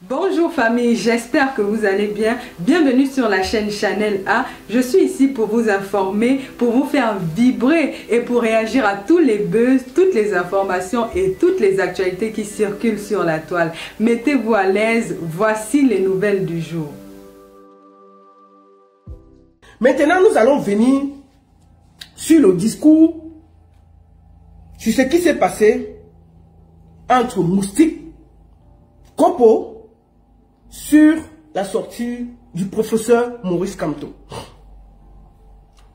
Bonjour famille, j'espère que vous allez bien. Bienvenue sur la chaîne Chanel A. Je suis ici pour vous informer, pour vous faire vibrer et pour réagir à tous les buzz, toutes les informations et toutes les actualités qui circulent sur la toile. Mettez-vous à l'aise, voici les nouvelles du jour. Maintenant, nous allons venir sur le discours, sur ce qui s'est passé entre Moustique, Kopo, sur la sortie du professeur Maurice Kamto.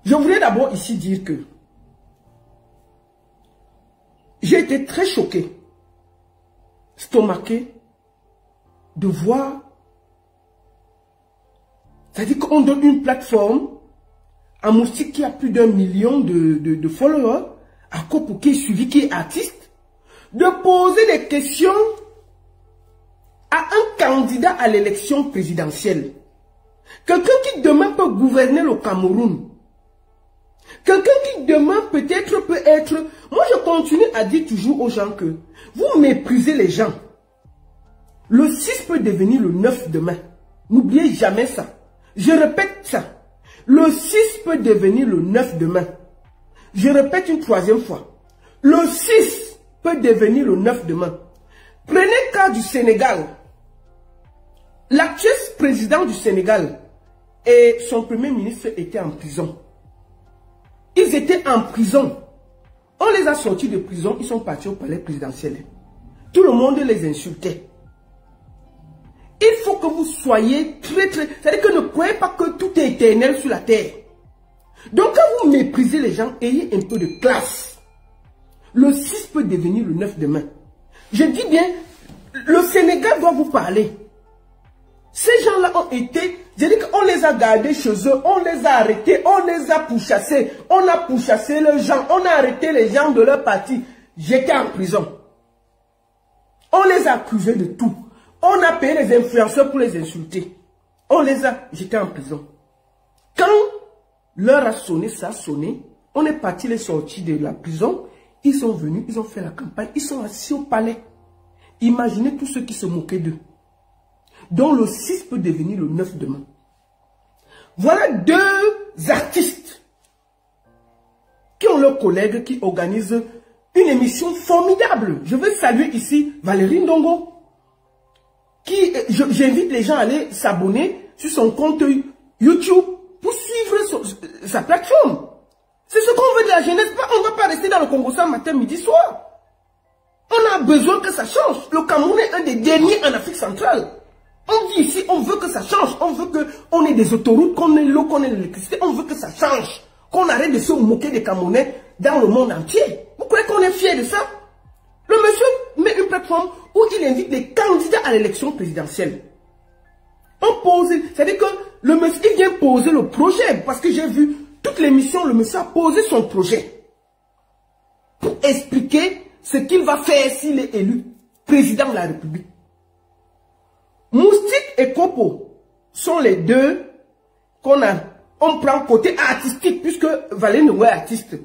Je voulais d'abord ici dire que j'ai été très choqué, stomaqué, de voir, c'est-à-dire qu'on donne une plateforme à Moustique qui a plus d'1 million de followers, à Kopo qui est suivi, qui est artiste, de poser des questions à un candidat à l'élection présidentielle. Quelqu'un qui demain peut gouverner le Cameroun. Quelqu'un qui demain peut-être peut être... Moi je continue à dire toujours aux gens que vous méprisez les gens. Le 6 peut devenir le 9 demain. N'oubliez jamais ça. Je répète ça. Le 6 peut devenir le 9 demain. Je répète une troisième fois. Le 6 peut devenir le 9 demain. Prenez le cas du Sénégal. L'actuel président du Sénégal et son premier ministre étaient en prison. Ils étaient en prison. On les a sortis de prison, ils sont partis au palais présidentiel. Tout le monde les insultait. Il faut que vous soyez très... C'est-à-dire que ne croyez pas que tout est éternel sur la terre. Donc quand vous méprisez les gens, ayez un peu de classe. Le 6 peut devenir le 9 demain. Je dis bien, le Sénégal doit vous parler. Ces gens-là ont été, je dis qu'on les a gardés chez eux, on les a arrêtés, on les a pourchassés, on a pourchassé les gens, on a arrêté les gens de leur parti. J'étais en prison. On les a accusés de tout. On a payé les influenceurs pour les insulter. On les a, j'étais en prison. Quand l'heure a sonné, ça a sonné, on est parti les sortir de la prison, ils sont venus, ils ont fait la campagne, ils sont assis au palais. Imaginez tous ceux qui se moquaient d'eux. Dont le 6 peut devenir le 9 demain. Voilà deux artistes qui ont leurs collègues qui organisent une émission formidable. Je veux saluer ici Valérie Ndongo. J'invite les gens à aller s'abonner sur son compte YouTube pour suivre sa plateforme. C'est ce qu'on veut de la jeunesse. On ne va pas rester dans le Congo ça matin, midi, soir. On a besoin que ça change. Le Cameroun est un des derniers en Afrique centrale. On dit ici, on veut que ça change. On veut qu'on ait des autoroutes, qu'on ait l'eau, qu'on ait l'électricité. On veut que ça change. Qu'on arrête de se moquer des Camerounais dans le monde entier. Vous croyez qu'on est fiers de ça? Le monsieur met une plateforme où il invite des candidats à l'élection présidentielle. On pose, c'est-à-dire que le monsieur, il vient poser le projet. Parce que j'ai vu toute l'émission, le monsieur a posé son projet. Pour expliquer ce qu'il va faire s'il est élu président de la République. Moustique et Kopo sont les deux on prend côté artistique, puisque Valérie Ndongo est artiste,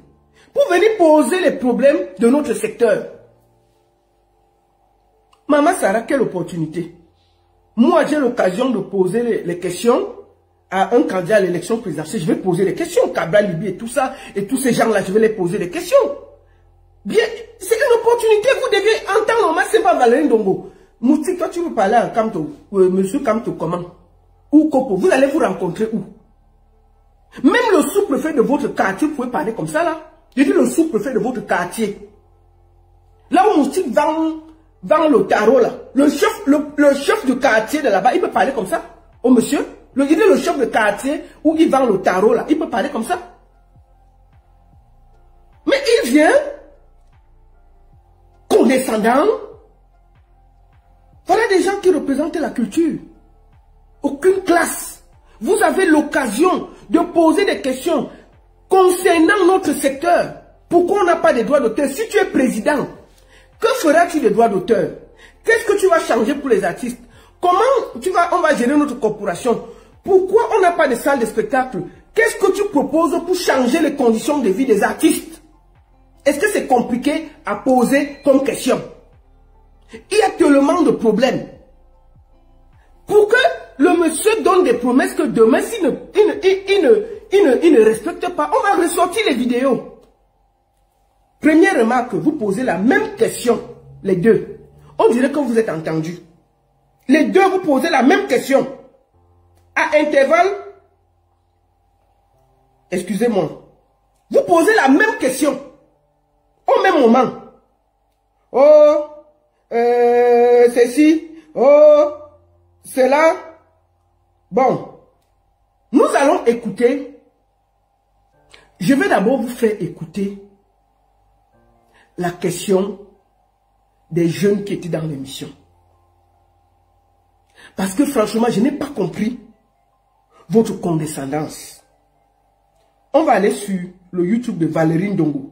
pour venir poser les problèmes de notre secteur. Maman Sarah, quelle opportunité. Moi, j'ai l'occasion de poser les questions à un candidat à l'élection présidentielle. Je vais poser les questions. Kabla Libi et tout ça, et tous ces gens-là, je vais les poser des questions. Bien, c'est une opportunité, vous devez entendre. Moi, c'est pas Valérie Ndongo. Moustique, toi, tu veux parler à Kamto, monsieur Kamto, comment? Ou Kopo, vous allez vous rencontrer où? Même le sous-préfet de votre quartier, vous pouvez parler comme ça, là. Je dis le sous-préfet de votre quartier. Là où Moustique vend le tarot, là. Le chef de quartier de là-bas, il peut parler comme ça. Oh, monsieur? Il dit le chef de quartier où il vend le tarot, là. Il peut parler comme ça. Mais il vient, condescendant. Voilà des gens qui représentent la culture. Aucune classe. Vous avez l'occasion de poser des questions concernant notre secteur. Pourquoi on n'a pas de droits d'auteur? Si tu es président, que feras-tu des droits d'auteur? Qu'est-ce que tu vas changer pour les artistes? Comment on va gérer notre corporation? Pourquoi on n'a pas de salle de spectacle? Qu'est-ce que tu proposes pour changer les conditions de vie des artistes? Est-ce que c'est compliqué à poser comme question? Il y a tellement de problèmes. Pour que le monsieur donne des promesses que demain, s'il ne respecte pas, on va ressortir les vidéos. Première remarque, vous posez la même question, les deux. On dirait que vous êtes entendus. Les deux, vous posez la même question. À intervalle, excusez-moi, vous posez la même question. Au même moment. Oh, ceci, oh, cela. Bon, nous allons écouter. Je vais d'abord vous faire écouter la question des jeunes qui étaient dans l'émission. Parce que franchement, je n'ai pas compris votre condescendance. On va aller sur le YouTube de Valérie Ndongo.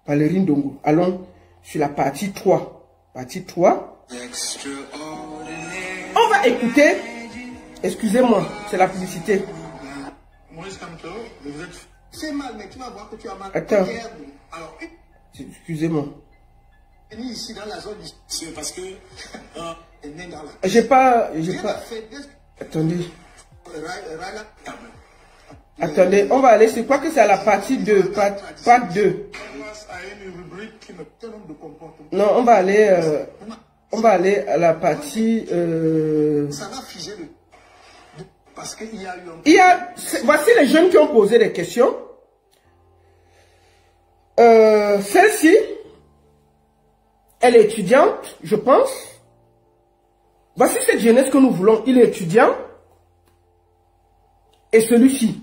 Valérie Ndongo. Allons sur la partie 3. Partie 3. On va écouter. Excusez-moi, c'est la publicité. C'est mal, mais tu vas voir que tu as mal. Attends. Excusez-moi. Ici dans la zone, c'est parce que j'ai pas. Attendez. Attendez, on va aller, je crois que c'est à la partie 2, part 2. Non, on va aller à la partie... Ça va figer le... Parce qu'il y a eu voici les jeunes qui ont posé des questions. Celle-ci, elle est étudiante, je pense. Voici cette jeunesse que nous voulons. Il est étudiant. Et celui-ci.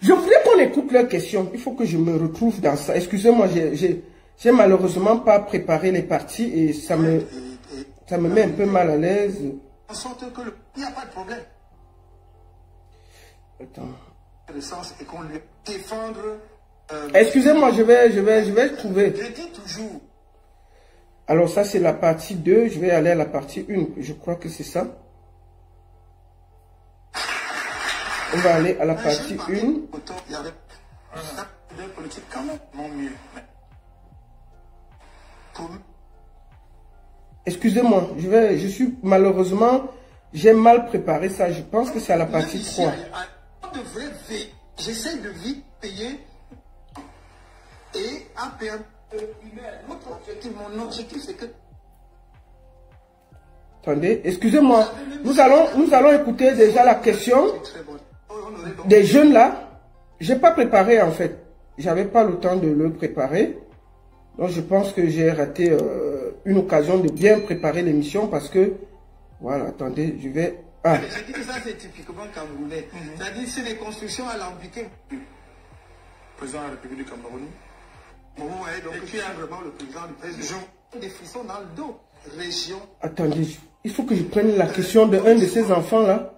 Je voulais qu'on écoute leurs questions. Il faut que je me retrouve dans ça. Excusez-moi, j'ai malheureusement pas préparé les parties et ça me met un peu mal à l'aise. En sorte que il n'y a pas de problème. Attends. Le sens est qu'on lui défendre. Excusez-moi, je vais trouver. Je dis toujours. Alors ça c'est la partie 2. Je vais aller à la partie 1. Je crois que c'est ça. On va aller à la partie 1. Excusez-moi, je suis malheureusement, j'ai mal préparé ça. Je pense que c'est à la partie 3. J'essaie de vite payer et à perdre. Mon objectif c'est que... Attendez, excusez-moi. Nous allons écouter déjà la question des jeunes là. J'ai pas préparé en fait. J'avais pas le temps de le préparer. Donc je pense que j'ai raté une occasion de bien préparer l'émission parce que... Voilà, attendez, je vais... Ah. Je dis que ça c'est typiquement camerounais. C'est-à-dire c'est des constructions alambiquées. Président de la République du Cameroun. Vous voyez donc tu es vraiment le président du président. Des frissons dans le dos. Région. Attendez, il faut que je prenne la question de un de ces enfants là.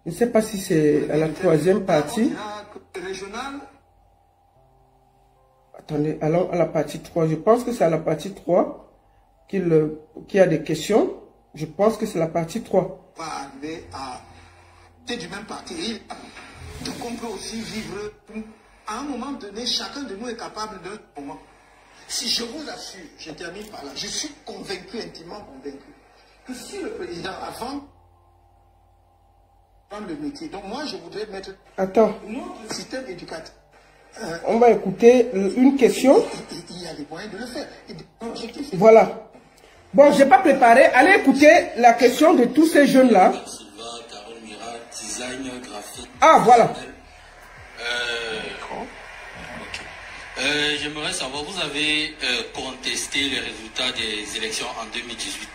Je ne sais pas si c'est à la troisième partie. Régional. Attendez, allons à la partie 3. Je pense que c'est à la partie 3 qu'il y a des questions. Je pense que c'est la partie 3. Pas arriver à... C'est du même parti. Donc on peut aussi vivre... À un moment donné, chacun de nous est capable d'un moment. Si je vous assure, je termine par là, je suis convaincu, intimement convaincu, que si le président avant le métier, donc moi je voudrais mettre notre système éducatif. On va écouter une question. Il y a des moyens de le faire. Voilà. Bon, je n'ai pas préparé. Allez écouter la question de tous ces jeunes-là. Ah, voilà. J'aimerais savoir, vous avez contesté les résultats des élections en 2018.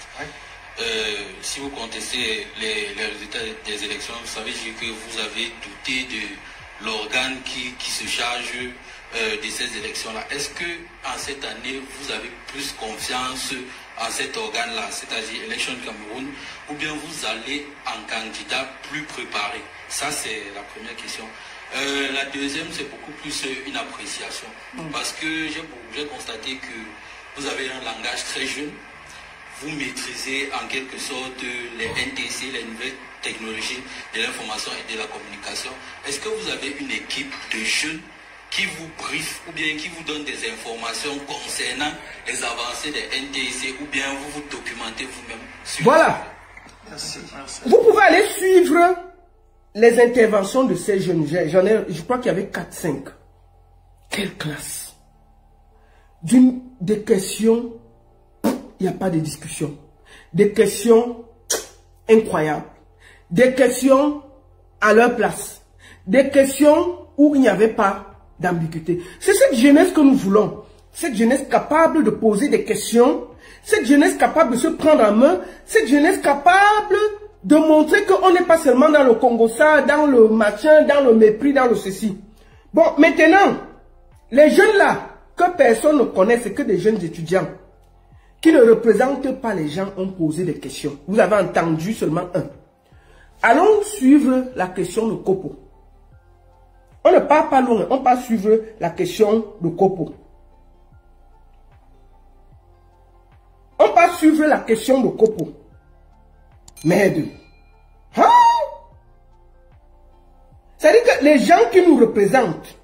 Si vous contestez les résultats des élections, ça veut dire que vous avez douté de l'organe qui se charge de ces élections-là. Est-ce que en cette année, vous avez plus confiance en cet organe-là, c'est-à-dire Election Cameroun, ou bien vous allez en candidat plus préparé? Ça, c'est la première question. La deuxième, c'est beaucoup plus une appréciation. Parce que j'ai constaté que vous avez un langage très jeune. Vous maîtrisez en quelque sorte les NTC, les nouvelles technologies de l'information et de la communication. Est-ce que vous avez une équipe de jeunes qui vous brief ou bien qui vous donne des informations concernant les avancées des NTC ou bien vous vous documentez vous-même? Voilà. Vous pouvez aller suivre les interventions de ces jeunes. Je crois qu'il y avait 4-5. Quelle classe! Des questions, il n'y a pas de discussion. Des questions incroyables. Des questions à leur place. Des questions où il n'y avait pas d'ambiguïté. C'est cette jeunesse que nous voulons. Cette jeunesse capable de poser des questions. Cette jeunesse capable de se prendre en main. Cette jeunesse capable de montrer qu'on n'est pas seulement dans le Congo, ça, dans le machin, dans le mépris, dans le ceci. Bon, maintenant, les jeunes là, que personne ne connaît, c'est que des jeunes étudiants qui ne représentent pas les gens ont posé des questions. Vous avez entendu seulement un. Allons suivre la question de Kopo. On ne part pas loin, on part suivre la question de Kopo. On part suivre la question de Kopo. Merde. Hein? C'est-à-dire que les gens qui nous représentent,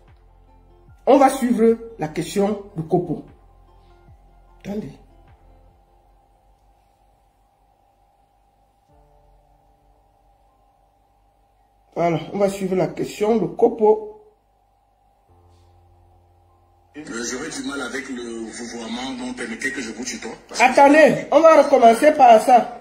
on va suivre la question de Kopo. Attendez. Voilà, on va suivre la question de Kopo. J'aurais du mal avec le vouvoiement, donc permettez que je vous tutoie. Attendez, on va recommencer par ça.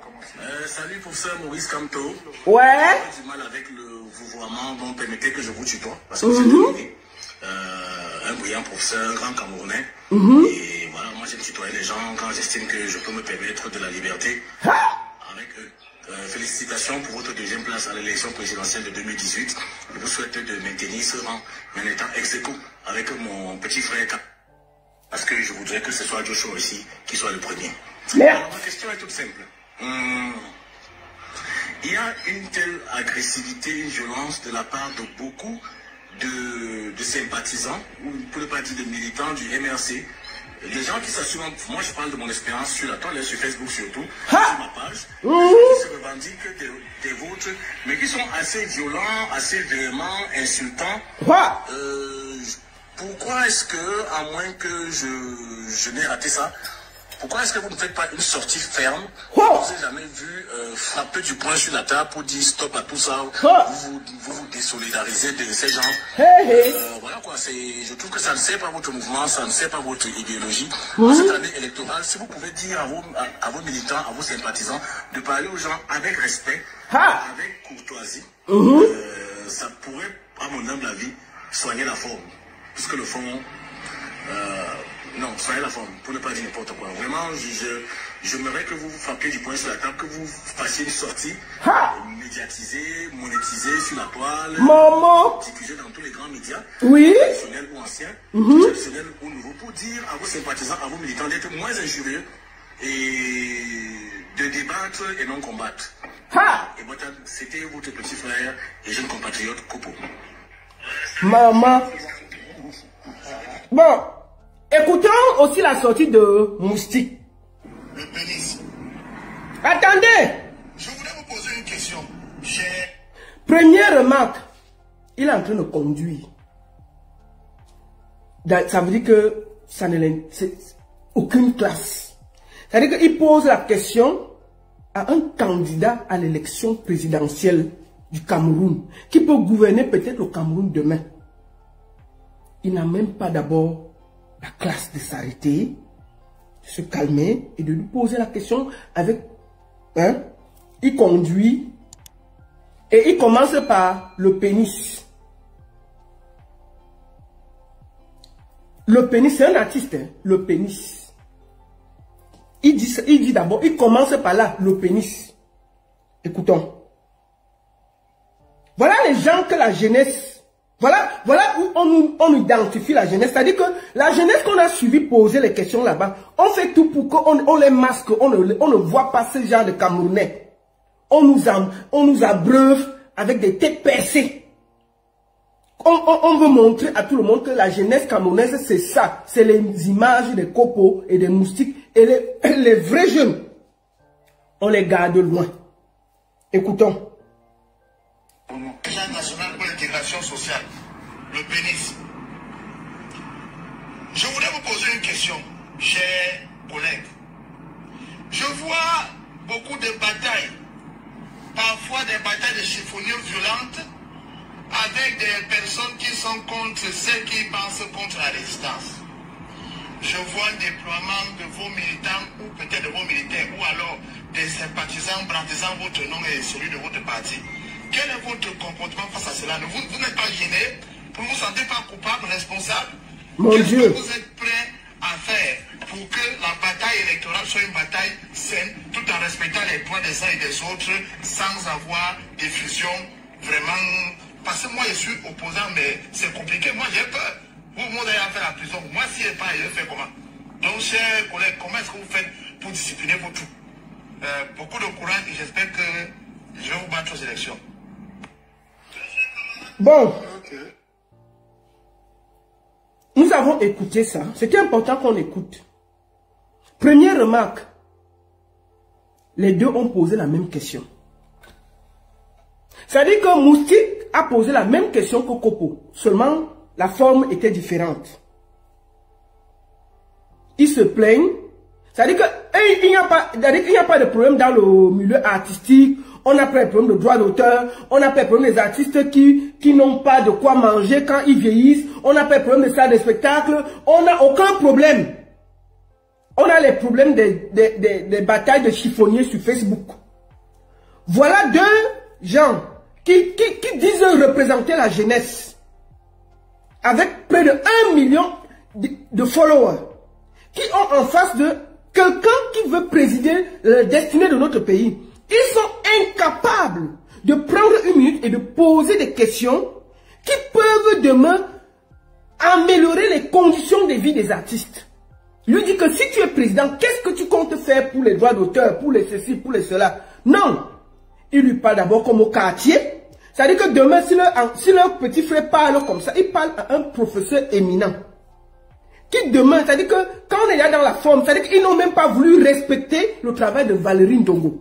Salut professeur Maurice Kamto. Ouais. J'aurais du mal avec le vouvoiement, donc permettez que je vous tutoie. Parce que c'est devenu un brillant professeur, un grand Camerounais. Et voilà, moi j'aime tutoyer les gens quand j'estime que je peux me permettre de la liberté avec eux. Félicitations pour votre deuxième place à l'élection présidentielle de 2018. Je vous souhaite de maintenir ce rang en étant ex-aequo avec mon petit frère. Parce que je voudrais que ce soit Joshua ici qui soit le premier. Alors, ma question est toute simple. Il y a une telle agressivité, une violence de la part de beaucoup de sympathisants, ou pour ne pas dire de militants du MRC. Les gens qui s'assument, moi je parle de mon expérience sur la toile, sur Facebook surtout, sur ma page, qui se revendiquent des vôtres, mais qui sont assez violents, assez véhéments, insultants. Pourquoi est-ce que, à moins que je n'ai raté ça, pourquoi est-ce que vous ne faites pas une sortie ferme? Je ne vous ai jamais vu frapper du poing sur la table pour dire stop à tout ça. Vous vous désolidarisez de ces gens. Voilà quoi, je trouve que ça ne sert pas votre mouvement, ça ne sert pas votre idéologie. En cette année électorale, si vous pouvez dire à vos militants, à vos sympathisants, de parler aux gens avec respect, avec courtoisie, ça pourrait, à mon humble avis, soigner la forme. Puisque le fond... non, soyez la forme, pour ne pas dire n'importe quoi. Vraiment, j'aimerais que vous frappiez du poing sur la table, que vous fassiez une sortie médiatisée, monétisée sur la toile, diffusée dans tous les grands médias, traditionnels ou anciens, traditionnels ou nouveaux, pour dire à vos sympathisants, à vos militants d'être moins injurieux et de débattre et non combattre. Et voilà, c'était votre petit frère et jeune compatriote Kopo. Maman. Bon. Écoutons aussi la sortie de Moustique. Le pénis. Attendez. Je voulais vous poser une question. Première remarque. Il est en train de conduire. Ça veut dire que ça ne c'est aucune classe. Ça veut dire qu'il pose la question à un candidat à l'élection présidentielle du Cameroun, qui peut gouverner peut-être le Cameroun demain. Il n'a même pas d'abord la classe de s'arrêter, de se calmer et de lui poser la question avec... il conduit et il commence par le pénis. Le pénis, c'est un artiste, hein, le pénis. Il dit d'abord, il commence par là, le pénis. Écoutons. Voilà les gens que la jeunesse... Voilà où on identifie la jeunesse. C'est-à-dire que la jeunesse qu'on a suivi poser les questions là-bas, on fait tout pour qu'on les masque, on ne voit pas ce genre de Camerounais. On nous abreuve avec des têtes percées. On veut montrer à tout le monde que la jeunesse camerounaise, c'est ça. C'est les images des Kopo et des moustiques. Et les vrais jeunes, on les garde loin. Écoutons. Agent national pour l'intégration sociale, le pénis. Je voulais vous poser une question, chers collègues. Je vois beaucoup de batailles parfois des batailles de chiffonniers violentes avec des personnes qui sont contre celles qui pensent contre la résistance. Je vois le déploiement de vos militants ou peut-être de vos militaires ou alors des sympathisants brandissant votre nom et celui de votre parti. Quel est votre comportement face à cela? Vous n'êtes pas gêné? Vous ne vous sentez pas coupable, responsable? Qu'est-ce que vous êtes prêt à faire pour que la bataille électorale soit une bataille saine tout en respectant les droits des uns et des autres sans avoir des fusions vraiment... Parce que moi je suis opposant mais c'est compliqué, moi j'ai peur. Vous allez faire la prison, moi si je n'ai pas, je fais comment? Donc chers collègues, comment est-ce que vous faites pour discipliner vos troupes? Beaucoup de courage et j'espère que je vais vous battre aux élections. Bon, nous avons écouté ça. C'était important qu'on écoute. Première remarque, les deux ont posé la même question. C'est-à-dire que Moustique a posé la même question que Kopo, seulement la forme était différente. Ils se plaignent. C'est-à-dire qu'il n'y a pas de problème dans le milieu artistique. On n'a pas de problème de droit d'auteur. On n'a pas de problème des artistes qui n'ont pas de quoi manger quand ils vieillissent. On n'a pas de problème de salles de spectacle. On n'a aucun problème. On a les problèmes des batailles de chiffonniers sur Facebook. Voilà deux gens qui disent représenter la jeunesse. Avec près de 1 million de followers. Qui ont en face de quelqu'un qui veut présider la destinée de notre pays. Ils sont incapables de prendre une minute et de poser des questions qui peuvent demain améliorer les conditions de vie des artistes. Lui dit que si tu es président, qu'est-ce que tu comptes faire pour les droits d'auteur, pour les ceci, pour les cela? Non. Il lui parle d'abord comme au quartier. C'est-à-dire que demain, si leur petit frère parle comme ça, il parle à un professeur éminent. Qui demain, c'est-à-dire que quand on est là dans la forme, c'est-à-dire qu'ils n'ont même pas voulu respecter le travail de Valérie Ndongo.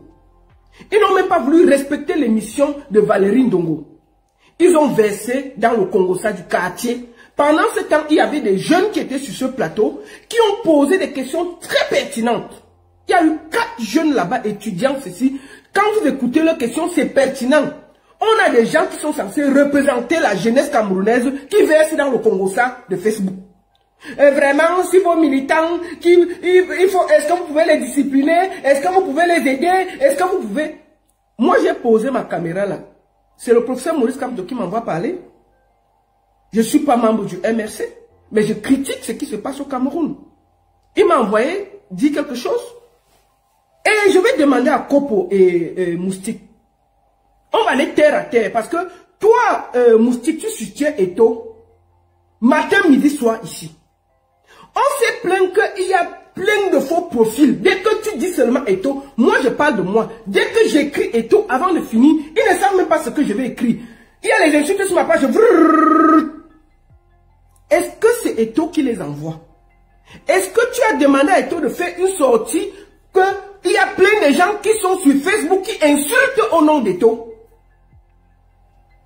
Ils n'ont même pas voulu respecter l'émission de Valérie Ndongo. Ils ont versé dans le Congo-Ça du quartier. Pendant ce temps, il y avait des jeunes qui étaient sur ce plateau, qui ont posé des questions très pertinentes. Il y a eu 4 jeunes là-bas, étudiants, ceci. Quand vous écoutez leurs questions, c'est pertinent. On a des gens qui sont censés représenter la jeunesse camerounaise qui versent dans le Congo-Ça de Facebook. Et vraiment, si vos militants, est-ce que vous pouvez les discipliner? Est-ce que vous pouvez les aider? Est-ce que vous pouvez... Moi, j'ai posé ma caméra là. C'est le professeur Maurice Kamto qui m'envoie parler. Je ne suis pas membre du MRC, mais je critique ce qui se passe au Cameroun. Il m'a envoyé, dit quelque chose. Et je vais demander à Kopo et Moustique. On va aller terre à terre, parce que toi, Moustique, tu soutiens Eto. Matin, midi, soir ici. On s'est plaint qu'il y a plein de faux profils. Dès que tu dis seulement Eto, moi je parle de moi. Dès que j'écris Eto, avant de finir, ils ne savent même pas ce que je vais écrire. Il y a les insultes sur ma page. Est-ce que c'est Eto qui les envoie? Est-ce que tu as demandé à Eto de faire une sortie qu'il y a plein de gens qui sont sur Facebook qui insultent au nom d'Eto?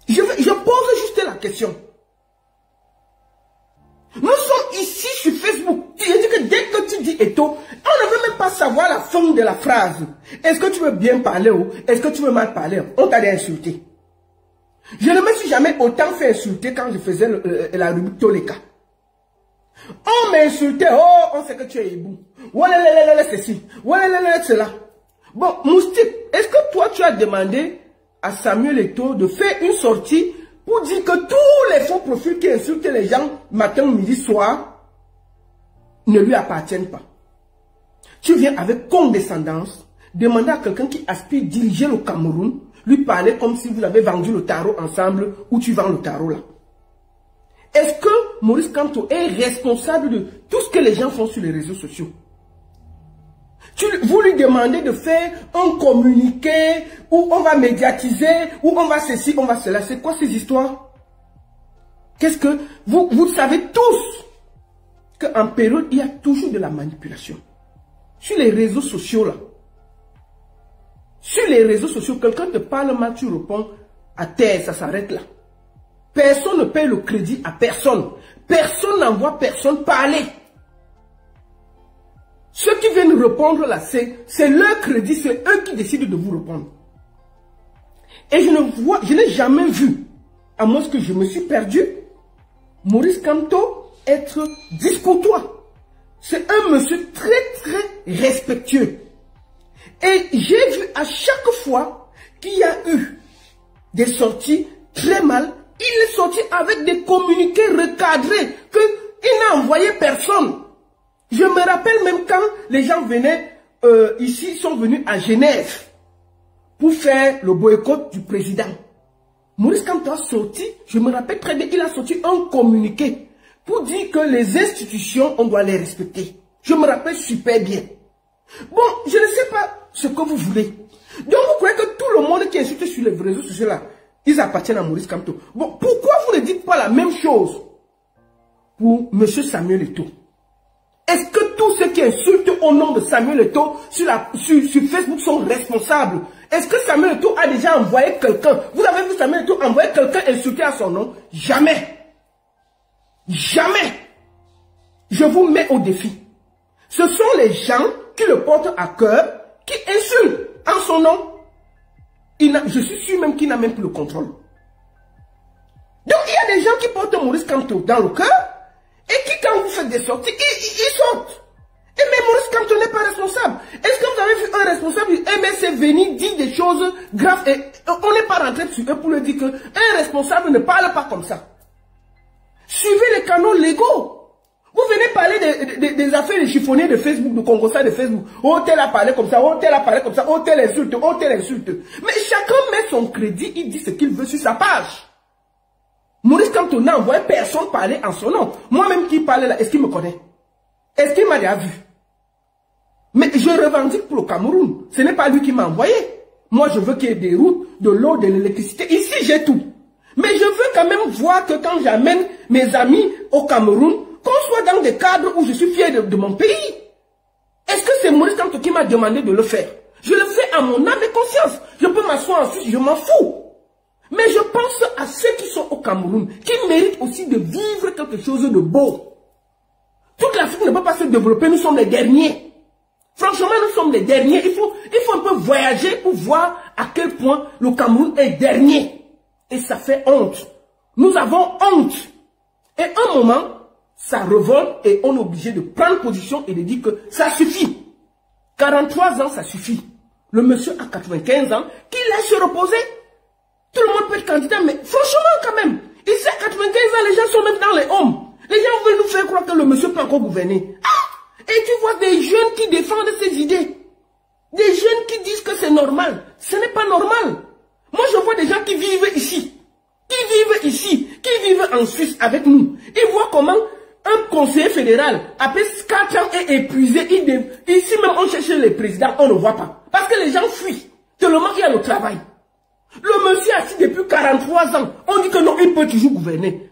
Je pose juste la question. Nous sommes ici sur Facebook. Je dis que dès que tu dis Eto, on ne veut même pas savoir la forme de la phrase. Est-ce que tu veux bien parler ou est-ce que tu veux mal parler? On t'a insulté. Je ne me suis jamais autant fait insulter quand je faisais la rubrique Toleka. On m'insultait, oh, on sait que tu es hibou. Oualala, ceci. Oualala, cela. Bon, Moustique, est-ce que toi tu as demandé à Samuel Eto de faire une sortie pour dire que tous les faux profils qui insultent les gens matin, midi, soir ne lui appartiennent pas? Tu viens avec condescendance demander à quelqu'un qui aspire diriger le Cameroun, lui parler comme si vous avez vendu le tarot ensemble ou tu vends le tarot là. Est-ce que Maurice Kamto est responsable de tout ce que les gens font sur les réseaux sociaux? Vous lui demandez de faire un communiqué où on va médiatiser, où on va ceci, on va cela. C'est quoi ces histoires? Qu'est-ce que... Vous savez tous qu'en période, il y a toujours de la manipulation. Sur les réseaux sociaux là. Sur les réseaux sociaux, quelqu'un te parle mal, tu réponds à terre, ça s'arrête là. Personne ne paye le crédit à personne. Personne n'envoie personne parler. Ceux qui viennent répondre là, c'est leur crédit, c'est eux qui décident de vous répondre. Et je n'ai jamais vu, à moins que je me suis perdu, Maurice Kamto être discourtois. C'est un monsieur très respectueux. Et j'ai vu à chaque fois qu'il y a eu des sorties très mal, il est sorti avec des communiqués recadrés qu'il n'a envoyé personne. Je me rappelle même quand les gens venaient ici, sont venus à Genève pour faire le boycott du président. Maurice Kamto a sorti, je me rappelle très bien, il a sorti un communiqué pour dire que les institutions, on doit les respecter. Je me rappelle super bien. Bon, je ne sais pas ce que vous voulez. Donc vous croyez que tout le monde qui est insulté sur les réseaux sociaux là, ils appartiennent à Maurice Kamto. Bon, pourquoi vous ne dites pas la même chose pour M. Samuel Eto'o? Est-ce que tous ceux qui insultent au nom de Samuel Eto'o sur Facebook sont responsables? Est-ce que Samuel Eto'o a déjà envoyé quelqu'un? Vous avez vu Samuel Eto'o envoyer quelqu'un insulter à son nom? Jamais. Jamais. Je vous mets au défi. Ce sont les gens qui le portent à cœur, qui insultent en son nom. Je suis sûr même qu'il n'a même plus le contrôle. Donc il y a des gens qui portent Maurice Kamto dans le cœur et qui, quand vous faites des sorties, ils sortent. Et mais Maurice Kamto n'est pas responsable. Est-ce que vous avez vu un responsable du MSC venir dire des choses graves et on n'est pas rentré sur eux pour lui dire qu'un responsable ne parle pas comme ça? Suivez les canaux légaux. Vous venez parler des affaires de chiffonniers de Facebook, de Congossa de Facebook. Oh, tel a parlé comme ça, oh, tel a parlé comme ça, oh, tel insulte, oh, tel insulte. Mais chacun met son crédit, il dit ce qu'il veut sur sa page. Maurice Kamto n'a envoyé personne parler en son nom. Moi-même qui parlais là, est-ce qu'il me connaît? Est-ce qu'il m'a déjà vu? Mais je revendique pour le Cameroun. Ce n'est pas lui qui m'a envoyé. Moi, je veux qu'il y ait des routes, de l'eau, de l'électricité. Ici, j'ai tout. Mais je veux quand même voir que quand j'amène mes amis au Cameroun, qu'on soit dans des cadres où je suis fier de mon pays. Est-ce que c'est Maurice Kamto qui m'a demandé de le faire? Je le fais à mon âme et conscience. Je peux m'asseoir en Suisse, je m'en fous. Mais je pense à ceux qui sont au Cameroun, qui méritent aussi de vivre quelque chose de beau. Toute l'Afrique ne peut pas se développer, nous sommes les derniers. Franchement, nous sommes les derniers. Il faut un peu voyager pour voir à quel point le Cameroun est dernier. Et ça fait honte. Nous avons honte. Et un moment, ça revolte et on est obligé de prendre position et de dire que ça suffit. 43 ans, ça suffit. Le monsieur a 95 ans, qu'il laisse se reposer. Tout le monde peut être candidat, mais franchement quand même, ici à 95 ans, les gens sont même dans les hommes. Les gens veulent nous faire croire que le monsieur peut encore gouverner. Ah! Et tu vois des jeunes qui défendent ces idées. Des jeunes qui disent que c'est normal. Ce n'est pas normal. Moi, je vois des gens qui vivent ici. Qui vivent en Suisse avec nous. Ils voient comment un conseiller fédéral, après 4 ans, est épuisé. Ici même, on cherche les présidents, on ne voit pas. Parce que les gens fuient. Tellement il y a le travail. Le monsieur assis depuis 43 ans. On dit que non, il peut toujours gouverner.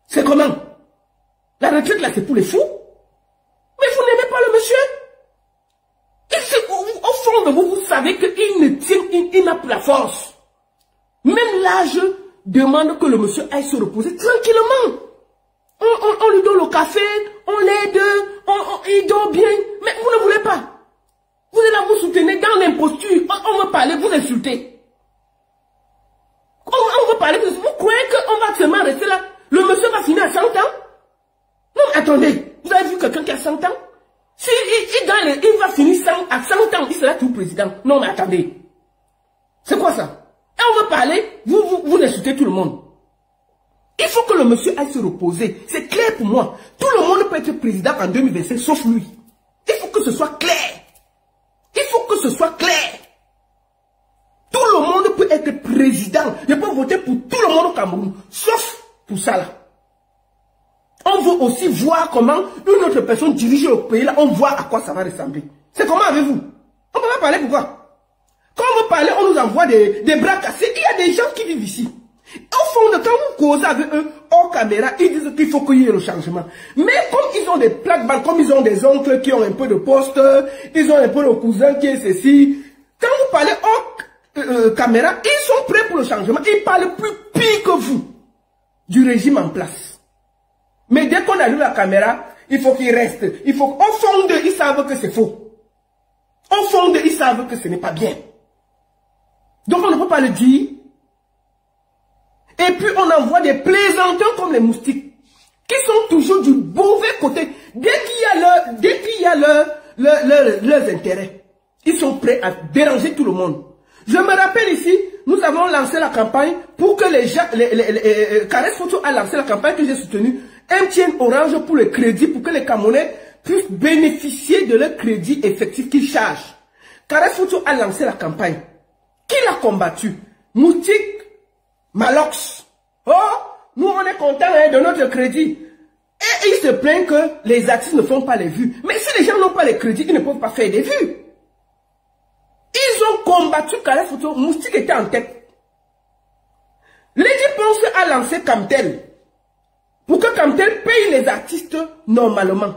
C'est comment? La retraite là, c'est pour les fous. Mais vous n'aimez pas le monsieur? Au fond de vous, vous savez qu'il ne tient, il n'a plus la force. Même l'âge demande que le monsieur aille se reposer tranquillement. On lui donne le café, on l'aide, il dort bien. Mais vous ne voulez pas. Vous êtes là, vous soutenez dans l'imposture. On veut parler, vous insultez. On veut parler, vous croyez qu'on va seulement rester là? Le monsieur va finir à 100 ans? Non, mais attendez, vous avez vu quelqu'un qui a 100 ans? Si il va finir à 100 ans, il sera tout président. Non, mais attendez. C'est quoi ça? Et on veut parler, vous insultez tout le monde. Il faut que le monsieur aille se reposer. C'est clair pour moi. Tout le monde peut être président en 2025, sauf lui. Il faut que ce soit clair. Il faut que ce soit clair. Tout le monde peut être président. Je peux voter pour tout le monde au Cameroun, sauf pour ça là. On veut aussi voir comment une autre personne dirige le pays là, on voit à quoi ça va ressembler. C'est comment avec vous? On peut pas parler pourquoi? Quand on veut parler, on nous envoie des bras cassés. Il y a des gens qui vivent ici. Au fond de quand vous causez avec eux, hors caméra, ils disent qu'il faut qu'il y ait le changement. Mais comme ils ont des plaques-bandes, comme ils ont des oncles qui ont un peu de poste, ils ont un peu le cousin qui est ceci. Quand vous parlez hors caméra, ils sont prêts pour le changement. Ils parlent plus pire que vous du régime en place. Mais dès qu'on allume la caméra, il faut qu'ils restent. Au fond d'eux, ils savent que c'est faux. Au fond d'eux, ils savent que ce n'est pas bien. Donc on ne peut pas le dire. on envoie des plaisantins comme les moustiques, qui sont toujours du mauvais côté. Dès qu'il y a leurs intérêts, ils sont prêts à déranger tout le monde. Je me rappelle ici, nous avons lancé la campagne pour que les gens, Caresse Photo a lancé la campagne que j'ai soutenue, MTN Orange pour le crédit, pour que les Camerounais puissent bénéficier de leur crédit effectif qu'ils chargent. Caresse Photo a lancé la campagne. Qui l'a combattu? Moustique, Malox. Oh, nous on est contents de notre crédit. Et ils se plaignent que les artistes ne font pas les vues. Mais si les gens n'ont pas les crédits, ils ne peuvent pas faire des vues. Ils ont combattu Caresse Photo. Moustique était en tête. Lady Ponce a lancé Camtel. Pour que Camtel paye les artistes normalement.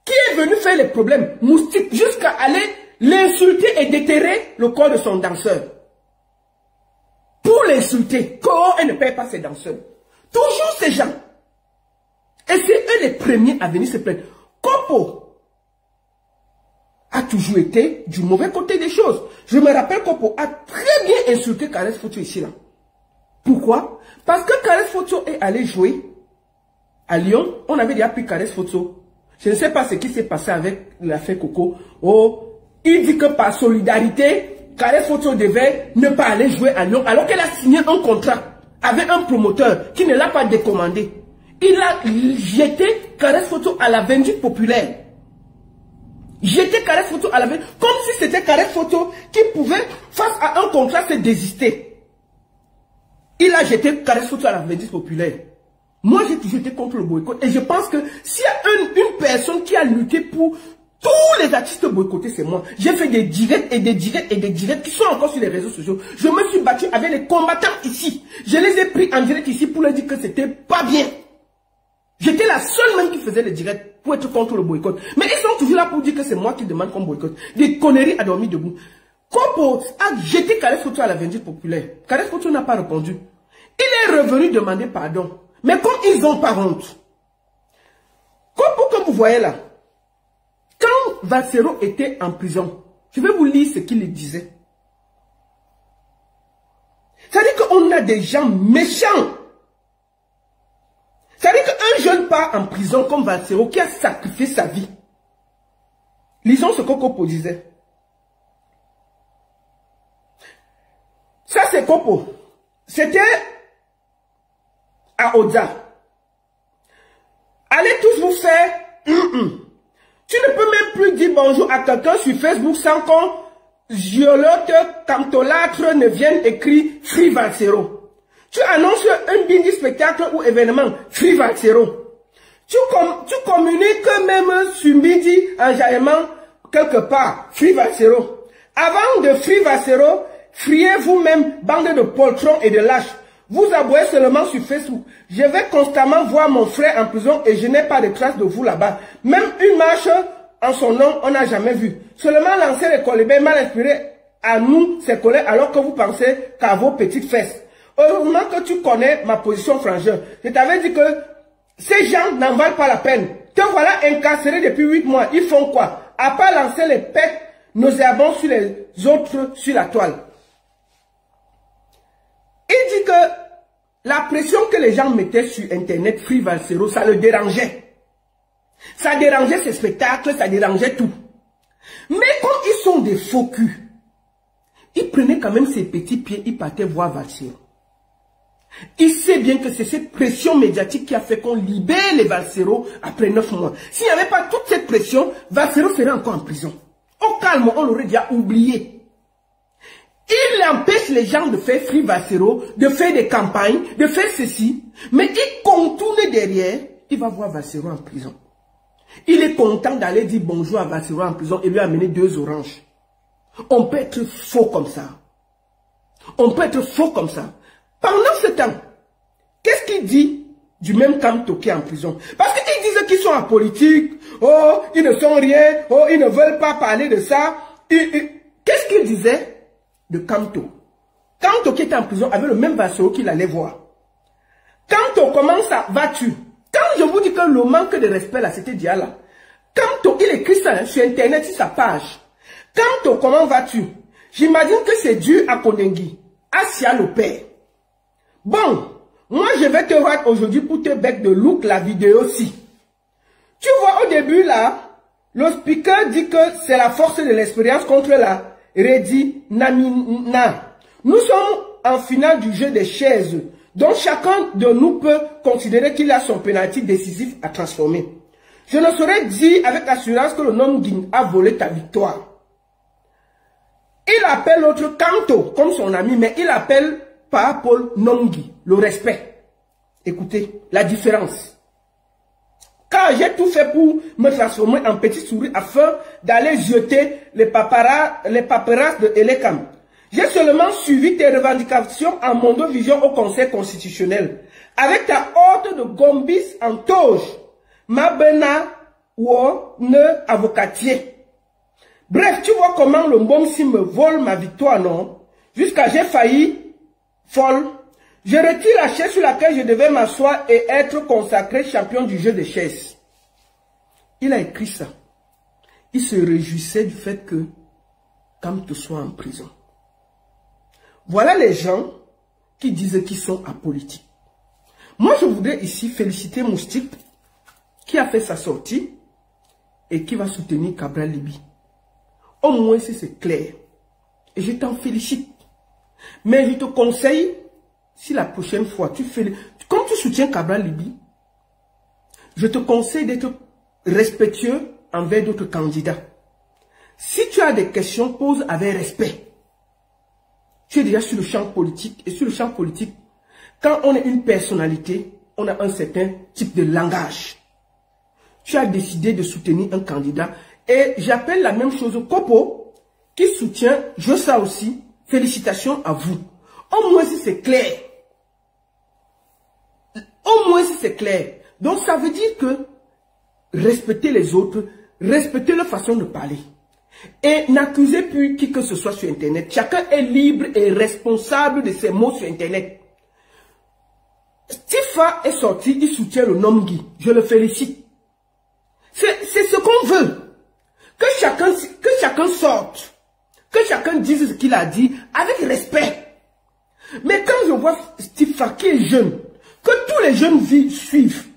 Qui est venu faire les problèmes? Moustique, jusqu'à aller l'insulter et déterrer le corps de son danseur. Pour l'insulter, comment elle ne paye pas ses danseurs? Toujours ces gens. Et c'est eux les premiers à venir se plaindre. Kopo a toujours été du mauvais côté des choses. Je me rappelle Kopo a très bien insulté Caresse Photo ici là. Pourquoi? Parce que Caresse Photo est allé jouer à Lyon. On avait déjà pris Caresse Photo. Je ne sais pas ce qui s'est passé avec l'affaire Coco. Oh, il dit que par solidarité, Caresse Photo devait ne pas aller jouer à Lyon alors qu'elle a signé un contrat avec un promoteur qui ne l'a pas décommandé. Il a jeté Caresse Photo à la vindicte populaire. Jeté Caresse Photo à la vindicte, comme si c'était Caresse Photo qui pouvait, face à un contrat, se désister. Il a jeté Caresse Photo à la vindicte populaire. Moi, j'ai toujours été contre le boycott. Et je pense que s'il y a une personne qui a lutté pour tous les artistes boycottés, c'est moi. J'ai fait des directs et des directs et des directs qui sont encore sur les réseaux sociaux. Je me suis battu avec les combattants ici. Je les ai pris en direct ici pour leur dire que c'était pas bien. J'étais la seule même qui faisait les directs pour être contre le boycott. Mais ils sont toujours là pour dire que c'est moi qui demande qu'on boycotte. Des conneries à dormir debout. Kopo a jeté Caresse Photo à la vindicte populaire. Caresse Photo n'a pas répondu. Il est revenu demander pardon. Mais comme ils n'ont pas honte. Kopo que vous voyez là. Quand Valsero était en prison, je vais vous lire ce qu'il disait. C'est-à-dire qu'on a des gens méchants. C'est-à-dire qu'un jeune part en prison comme Valsero qui a sacrifié sa vie. Lisons ce que Kopo disait. Ça c'est Kopo. C'était à Oza. Allez tous vous faire. Tu ne peux même plus dire bonjour à quelqu'un sur Facebook sans qu'on Giolote, Camtolâtre ne vienne écrire Free Valsero. Tu annonces un bindi spectacle ou événement Free Valsero. Tu communiques même sur midi enjaillement quelque part Free Valsero. Avant de Free Valsero, friez vous-même bande de poltrons et de lâches. Vous aboyez seulement sur Facebook. Je vais constamment voir mon frère en prison et je n'ai pas de traces de vous là-bas. Même une marche en son nom, on n'a jamais vu. Seulement lancer les colibés mal inspirés à nous, ses collègues, alors que vous pensez qu'à vos petites fesses. Heureusement que tu connais ma position frangeur. Je t'avais dit que ces gens n'en valent pas la peine. Te voilà incarcéré depuis 8 mois. Ils font quoi? À part lancer les pecs nauséabonds sur les autres sur la toile. Il dit que la pression que les gens mettaient sur Internet, Free Valsero, ça le dérangeait. Ça dérangeait ses spectacles, ça dérangeait tout. Mais comme ils sont des faux culs, ils prenaient quand même ses petits pieds, ils partaient voir Valsero. Il sait bien que c'est cette pression médiatique qui a fait qu'on libère les Valsero après 9 mois. S'il n'y avait pas toute cette pression, Valsero serait encore en prison. Au calme, on l'aurait déjà oublié. Il empêche les gens de faire Free Valsero, de faire des campagnes, de faire ceci. Mais il contourne derrière, il va voir Valsero en prison. Il est content d'aller dire bonjour à Valsero en prison et lui amener 2 oranges. On peut être faux comme ça. On peut être faux comme ça. Pendant ce temps, qu'est-ce qu'il dit du même Camto qui est en prison? Parce qu'ils disent qu'ils sont en politique. Oh, ils ne sont rien. Oh, ils ne veulent pas parler de ça. Qu'est-ce qu'il disait de Camto? Camto qui était en prison avait le même Valsero qu'il allait voir. Camto, comment ça vas-tu? Quand je vous dis que le manque de respect là, c'était déjà là. Camto, il écrit ça sur Internet, sur sa page. Camto, comment vas-tu? J'imagine que c'est dû à Kondengi, à Sia le père. Bon, Moi, je vais te voir aujourd'hui pour te bec de look la vidéo aussi. Tu vois, au début, là, le speaker dit que c'est la force de l'expérience contre la redynamina. Nous sommes en finale du jeu des chaises. Donc, chacun de nous peut considérer qu'il a son pénalty décisif à transformer. Je ne saurais dire avec assurance que le nom Guin a volé ta victoire. Il appelle l'autre Kanto comme son ami, mais il appelle pas Paul Nongi, le respect. Écoutez, la différence. Car j'ai tout fait pour me transformer en petite souris afin d'aller jeter les paperasses de Elekam. J'ai seulement suivi tes revendications en mondovision au Conseil constitutionnel. Avec ta horde de gombis en toge, ma bena ou ne avocatier. Bref, tu vois comment le Mbomsi me vole ma victoire, non? Jusqu'à j'ai failli folle. Je retire la chaise sur laquelle je devais m'asseoir et être consacré champion du jeu de chaises. Il a écrit ça. Il se réjouissait du fait que Kamto soit en prison. Voilà les gens qui disent qu'ils sont apolitiques. Moi, je voudrais ici féliciter Moustique qui a fait sa sortie et qui va soutenir Cabral Libi. Au moins, si c'est clair. Et je t'en félicite. Mais je te conseille, si la prochaine fois, comme tu soutiens Cabral Libi, je te conseille d'être respectueux envers d'autres candidats. Si tu as des questions, pose avec respect. Tu es déjà sur le champ politique. Et sur le champ politique, quand on est une personnalité, on a un certain type de langage. Tu as décidé de soutenir un candidat. Et j'appelle la même chose au Kopo, qui soutient, je sais aussi, félicitations à vous. Au moins si c'est clair. Au moins si c'est clair. Donc ça veut dire que respectez les autres, respectez leur façon de parler. Et n'accusez plus qui que ce soit sur Internet. Chacun est libre et responsable de ses mots sur Internet. Tifa est sorti, il soutient le nom Guy. Je le félicite. C'est ce qu'on veut. Que chacun sorte. Que chacun dise ce qu'il a dit avec respect. Mais quand je vois Tifa qui est jeune, que tous les jeunes suivent,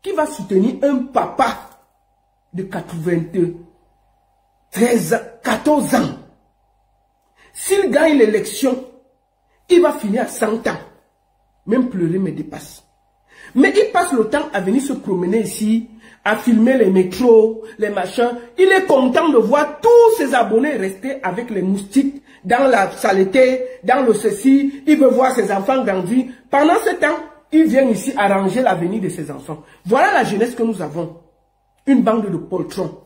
qui va soutenir un papa de 14 ans. S'il gagne l'élection, il va finir à 100 ans. Même pleurer me dépasse. Mais il passe le temps à venir se promener ici, à filmer les métros, les machins. Il est content de voir tous ses abonnés rester avec les moustiques dans la saleté, dans le ceci. Il veut voir ses enfants grandir. Pendant ce temps, il vient ici arranger l'avenir de ses enfants. Voilà la jeunesse que nous avons. Une bande de poltrons.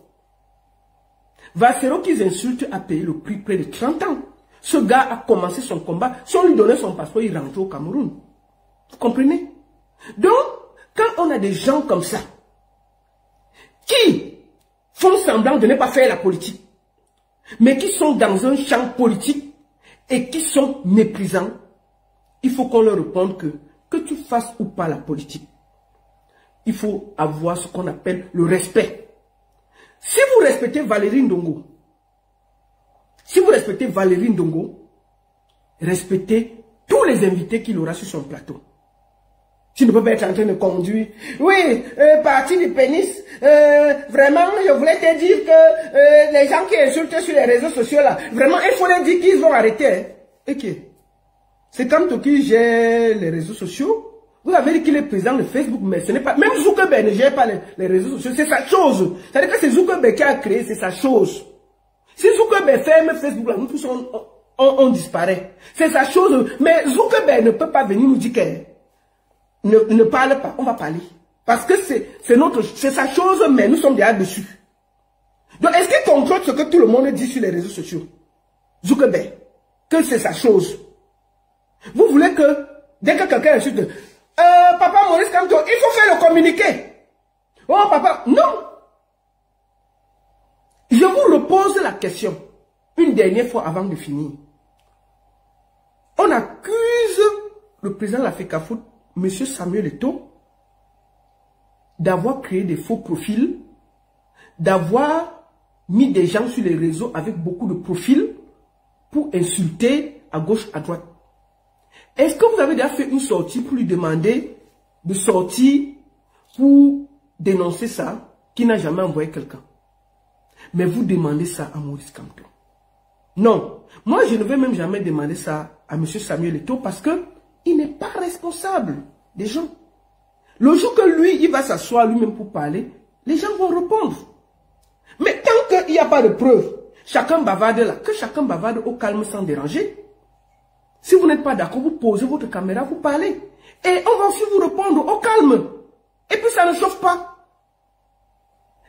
Vassero qu'ils insultent a payé le prix près de 30 ans. Ce gars a commencé son combat. Si on lui donnait son passeport, il rentrait au Cameroun. Vous comprenez? Donc, quand on a des gens comme ça, qui font semblant de ne pas faire la politique, mais qui sont dans un champ politique et qui sont méprisants, il faut qu'on leur réponde que tu fasses ou pas la politique, il faut avoir ce qu'on appelle le respect. Si vous respectez Valérie Ndongo, respectez tous les invités qu'il aura sur son plateau. Tu ne peux pas être en train de conduire. Oui, parti du pénis. Vraiment, je voulais te dire que les gens qui insultent sur les réseaux sociaux là, vraiment, il faut leur dire qu'ils vont arrêter. Hein. Ok. C'est comme toi qui gère les réseaux sociaux. Vous avez dit qu'il est président de Facebook, mais ce n'est pas... Même Zuckerberg ne gère pas les réseaux sociaux. C'est sa chose. C'est-à-dire que c'est Zuckerberg qui a créé, c'est sa chose. Si Zuckerberg ferme Facebook là, nous tous on disparaît. C'est sa chose. Mais Zuckerberg ne peut pas venir nous dire que... Ne parle pas, on va parler. Parce que c'est sa chose, mais nous sommes déjà dessus. Donc, est-ce qu'il contrôle ce que tout le monde dit sur les réseaux sociaux? Zuckerberg, que c'est sa chose. Vous voulez que, dès que quelqu'un insulte, papa Maurice Kamto, il faut faire le communiqué. Oh, papa, non. Je vous repose la question, une dernière fois avant de finir. On accuse le président de l'Africafoot, M. Samuel Eto'o, d'avoir créé des faux profils, d'avoir mis des gens sur les réseaux avec beaucoup de profils pour insulter à gauche, à droite. Est-ce que vous avez déjà fait une sortie pour lui demander de sortir pour dénoncer ça, qui n'a jamais envoyé quelqu'un? Mais vous demandez ça à Maurice Kamto. Non, moi je ne vais même jamais demander ça à M. Samuel Eto'o parce que il n'est pas responsable des gens. Le jour que lui, il va s'asseoir lui-même pour parler, les gens vont répondre. Mais tant qu'il n'y a pas de preuves, chacun bavarde là, que chacun bavarde au calme sans déranger. Si vous n'êtes pas d'accord, vous posez votre caméra, vous parlez. Et on va aussi vous répondre au calme. Et puis ça ne chauffe pas.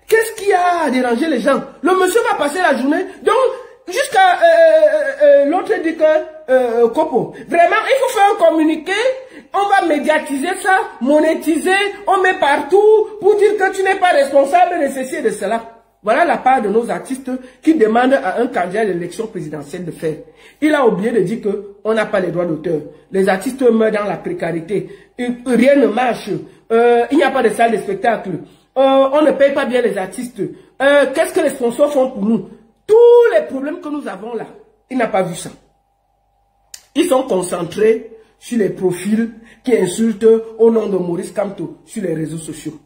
Qu'est-ce qui a dérangé les gens? Le monsieur va passer la journée, donc jusqu'à l'autre dit que Kopo. Vraiment, il faut faire un communiqué, on va médiatiser ça, monétiser, on met partout pour dire que tu n'es pas responsable de ceci et de cela. Voilà la part de nos artistes qui demandent à un candidat à l'élection présidentielle de faire. Il a oublié de dire qu'on n'a pas les droits d'auteur. Les artistes meurent dans la précarité. Rien ne marche. Il n'y a pas de salle de spectacle. On ne paye pas bien les artistes. Qu'est-ce que les sponsors font pour nous? Tous les problèmes que nous avons là, il n'a pas vu ça. Ils sont concentrés sur les profils qui insultent au nom de Maurice Kamto sur les réseaux sociaux.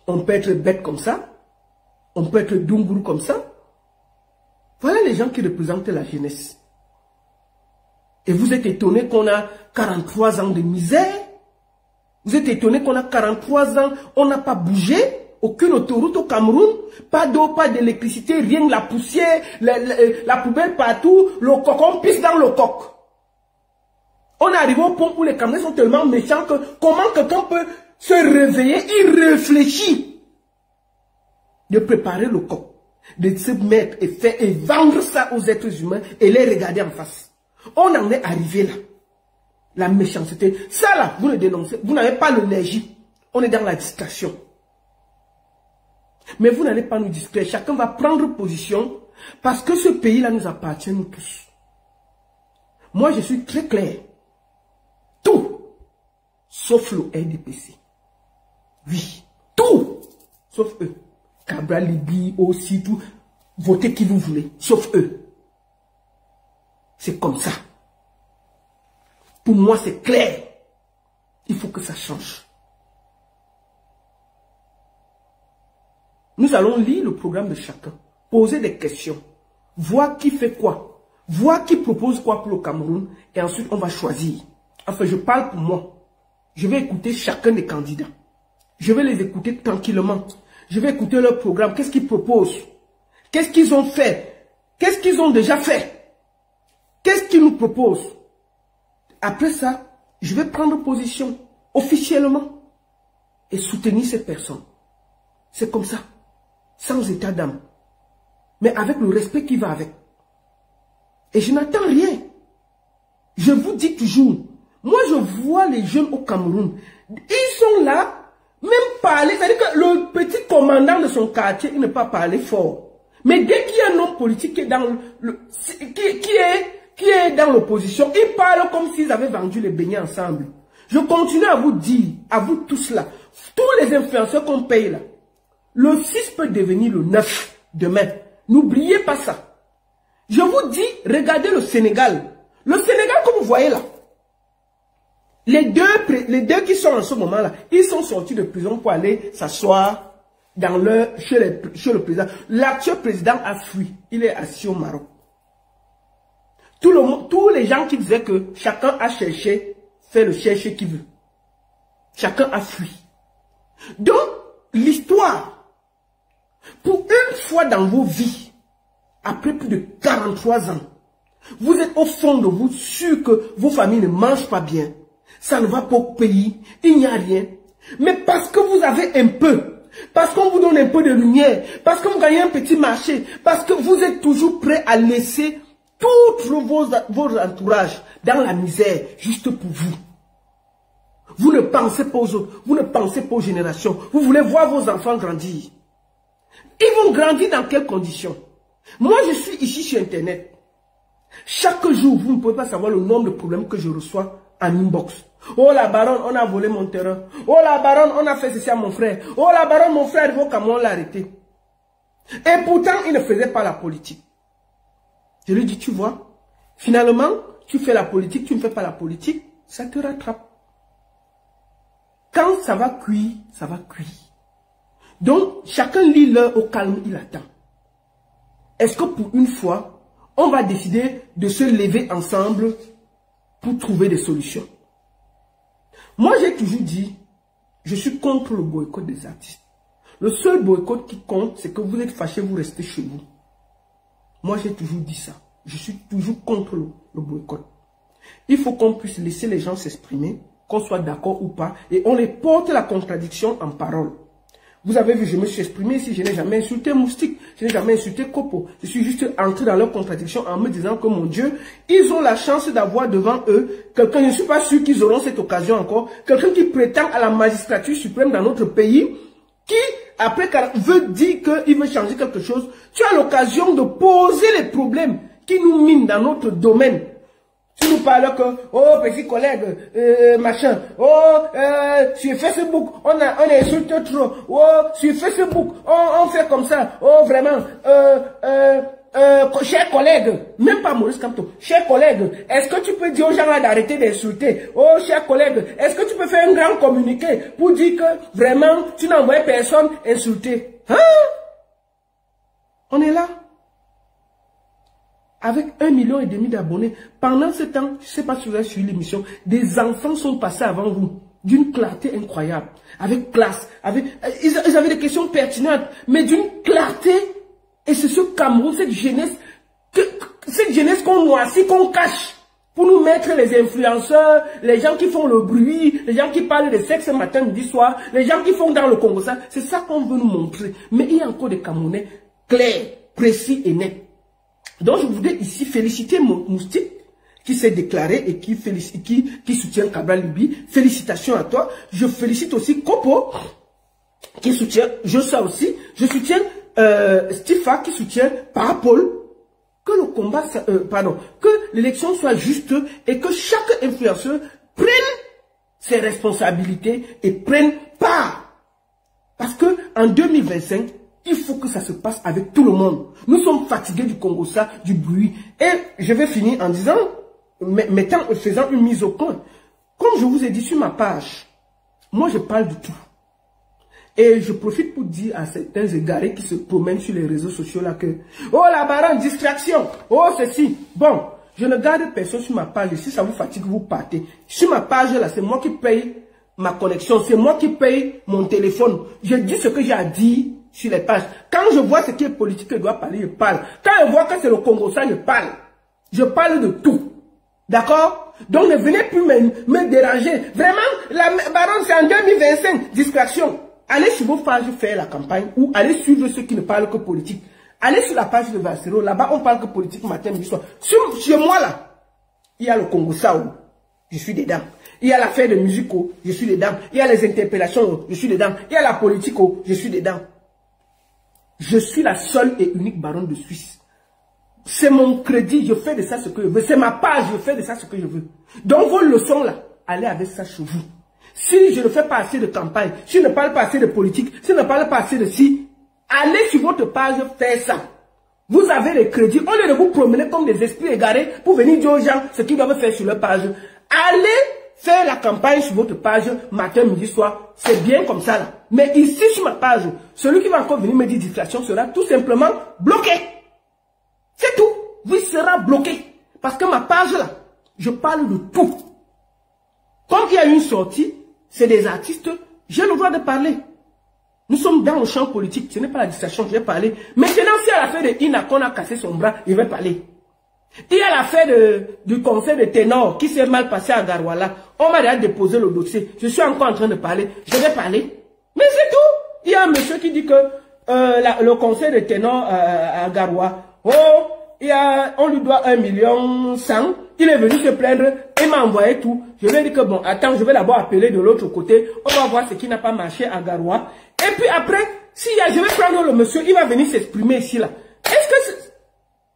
On peut être bête comme ça. On peut être Dunguru comme ça. Voilà les gens qui représentent la jeunesse. Et vous êtes étonné qu'on a 43 ans de misère. Vous êtes étonné qu'on a 43 ans, on n'a pas bougé. Aucune autoroute au Cameroun. Pas d'eau, pas d'électricité, rien que la poussière, la poubelle partout. Le coq, on pisse dans le coq. On est arrivé au point où les Camerounais sont tellement méchants que comment quelqu'un peut se réveiller, il réfléchit de préparer le coq, de se mettre et faire et vendre ça aux êtres humains et les regarder en face. On en est arrivé là. La méchanceté. Ça là, vous le dénoncez. Vous n'avez pas l'énergie. On est dans la distraction. Mais vous n'allez pas nous distraire. Chacun va prendre position parce que ce pays-là nous appartient nous tous. Moi, je suis très clair. Tout, sauf le RDPC. Oui, tout, sauf eux. Cabral, Libye, aussi, tout. Votez qui vous voulez, sauf eux. C'est comme ça. Pour moi, c'est clair. Il faut que ça change. Nous allons lire le programme de chacun, poser des questions, voir qui fait quoi, voir qui propose quoi pour le Cameroun, et ensuite on va choisir. Enfin, je parle pour moi. Je vais écouter chacun des candidats. Je vais les écouter tranquillement. Je vais écouter leur programme. Qu'est-ce qu'ils proposent? Qu'est-ce qu'ils ont fait? Qu'est-ce qu'ils ont déjà fait? Qu'est-ce qu'ils nous proposent? Après ça, je vais prendre position officiellement et soutenir ces personnes. C'est comme ça, sans état d'âme, mais avec le respect qui va avec. Et je n'attends rien. Je vous dis toujours, moi je vois les jeunes au Cameroun, ils sont là, même parler, c'est-à-dire que le petit commandant de son quartier, il ne peut pas parler fort. Mais dès qu'il y a un homme politique qui est dans qui est dans l'opposition, ils parlent comme s'ils avaient vendu les beignets ensemble. Je continue à vous dire, à vous tous là, tous les influenceurs qu'on paye là, le 6 peut devenir le 9 demain. N'oubliez pas ça. Je vous dis, regardez le Sénégal. Le Sénégal que vous voyez là, les deux qui sont en ce moment là, ils sont sortis de prison pour aller s'asseoir dans chez le président. L'actuel président a fui. Il est assis au Maroc. Tous les gens qui disaient que chacun a cherché, fait le chercher qui veut. Chacun a fui. Donc, l'histoire, pour une fois dans vos vies, après plus de 43 ans, vous êtes au fond de vous sûr que vos familles ne mangent pas bien. Ça ne va pas au pays, il n'y a rien. Mais parce que vous avez un peu, parce qu'on vous donne un peu de lumière, parce que vous gagnez un petit marché, parce que vous êtes toujours prêt à laisser tous vos entourages dans la misère, juste pour vous. Vous ne pensez pas aux autres, vous ne pensez pas aux générations. Vous voulez voir vos enfants grandir. Ils vont grandir dans quelles conditions? Moi, je suis ici sur Internet. Chaque jour, vous ne pouvez pas savoir le nombre de problèmes que je reçois en inbox. Oh la baronne, on a volé mon terrain. Oh la baronne, on a fait ceci à mon frère. Oh la baronne, mon frère est au Cameroun, on l'a arrêté. Et pourtant, il ne faisait pas la politique. Je lui dis, tu vois, finalement, tu fais la politique, tu ne fais pas la politique, ça te rattrape. Quand ça va cuire, ça va cuire. Donc, chacun lit l'heure au calme, il attend. Est-ce que pour une fois, on va décider de se lever ensemble pour trouver des solutions? Moi, j'ai toujours dit, je suis contre le boycott des artistes. Le seul boycott qui compte, c'est que vous êtes fâchés, vous restez chez vous. Moi, j'ai toujours dit ça. Je suis toujours contre le boycott. Il faut qu'on puisse laisser les gens s'exprimer, qu'on soit d'accord ou pas, et on les porte la contradiction en parole. Vous avez vu, je me suis exprimé ici, je n'ai jamais insulté Moustique, je n'ai jamais insulté Kopo. Je suis juste entré dans leur contradiction en me disant que, mon Dieu, ils ont la chance d'avoir devant eux quelqu'un, je ne suis pas sûr qu'ils auront cette occasion encore, quelqu'un qui prétend à la magistrature suprême dans notre pays, qui, après, veut dire qu'il veut changer quelque chose. Tu as l'occasion de poser les problèmes qui nous minent dans notre domaine. Tu nous parles que, oh, petit collègue, machin, oh, sur Facebook, on insulte trop, oh, sur Facebook, on fait comme ça, oh, vraiment, cher collègue, même pas Maurice Kamto, cher collègue, est-ce que tu peux dire aux gens d'arrêter d'insulter? Oh, cher collègue, est-ce que tu peux faire un grand communiqué pour dire que, vraiment, tu n'envoies personne insulter? Hein? On est là. Avec 1,5 million d'abonnés. Pendant ce temps, je ne sais pas si vous avez suivi l'émission, des enfants sont passés avant vous, d'une clarté incroyable, avec classe, ils avaient des questions pertinentes, mais d'une clarté, et c'est ce Cameroun, cette jeunesse qu'on noircit, qu'on cache, pour nous mettre les influenceurs, les gens qui font le bruit, les gens qui parlent de sexe matin, midi, soir, les gens qui font dans le Congo, c'est ça qu'on veut nous montrer. Mais il y a encore des Camerounais clairs, précis et nets. Donc, je voudrais ici féliciter Moustique, qui s'est déclaré et qui soutient Cabral Libi. Félicitations à toi. Je félicite aussi Kopo, qui soutient, je soutiens Stifa, qui soutient Parapol. Que le combat, que l'élection soit juste et que chaque influenceur prenne ses responsabilités et prenne part. Parce que en 2025, il faut que ça se passe avec tout le monde. Nous sommes fatigués du Congo, du bruit. Et je vais finir en disant, faisant une mise au point. Comme je vous ai dit sur ma page, moi je parle de tout. Et je profite pour dire à certains égarés qui se promènent sur les réseaux sociaux là que, oh la baronne, distraction, oh ceci. Bon, je ne garde personne sur ma page. Si ça vous fatigue, vous partez. Sur ma page là, c'est moi qui paye ma connexion. C'est moi qui paye mon téléphone. Je dis ce que j'ai à dire sur les pages. Quand je vois ce qui est politique, je dois parler, je parle. Quand je vois que c'est le Congo, ça, je parle. Je parle de tout. D'accord? Donc ne venez plus me déranger. Vraiment, la baronne, c'est en 2025. Distraction. Allez sur vos pages faire la campagne ou allez suivre ceux qui ne parlent que politique. Allez sur la page de Vassero. Là-bas, on parle que politique matin, midi, soir. Chez moi, là, il y a le Congo Sao. Je suis dedans. Il y a l'affaire de musique, je suis dedans. Il y a les interpellations, je suis dedans. Il y a la politique, je suis dedans. Je suis la seule et unique baronne de Suisse. C'est mon crédit, je fais de ça ce que je veux. C'est ma page, je fais de ça ce que je veux. Donc vos leçons là, allez avec ça chez vous. Si je ne fais pas assez de campagne, si je ne parle pas assez de politique, si je ne parle pas assez de ci, allez sur votre page faire ça. Vous avez les crédits. Au lieu de vous promener comme des esprits égarés pour venir dire aux gens ce qu'ils doivent faire sur leur page, allez faire la campagne sur votre page matin, midi, soir. C'est bien comme ça là. Mais ici sur ma page, celui qui va encore venir me dire distraction sera tout simplement bloqué. C'est tout. Vous sera bloqué. Parce que ma page là, je parle de tout. Comme il y a une sortie, c'est des artistes, j'ai le droit de parler. Nous sommes dans le champ politique, ce n'est pas la distraction, je vais parler. Maintenant, si à l'affaire de Ina qu'on a cassé son bras, je vais parler. Il y a l'affaire du conseil de ténor qui s'est mal passé à Garouala. On m'a déjà déposé le dossier. Je suis encore en train de parler. Je vais parler. Mais c'est tout. Il y a un monsieur qui dit que le conseil de ténor à Garoua, on lui doit 1,1 million. Il est venu se plaindre et m'a envoyé tout. Je lui ai dit que bon, attends, je vais d'abord appeler de l'autre côté. On va voir ce qui n'a pas marché à Garoua. Et puis après, je vais prendre le monsieur, il va venir s'exprimer ici là. Est-ce que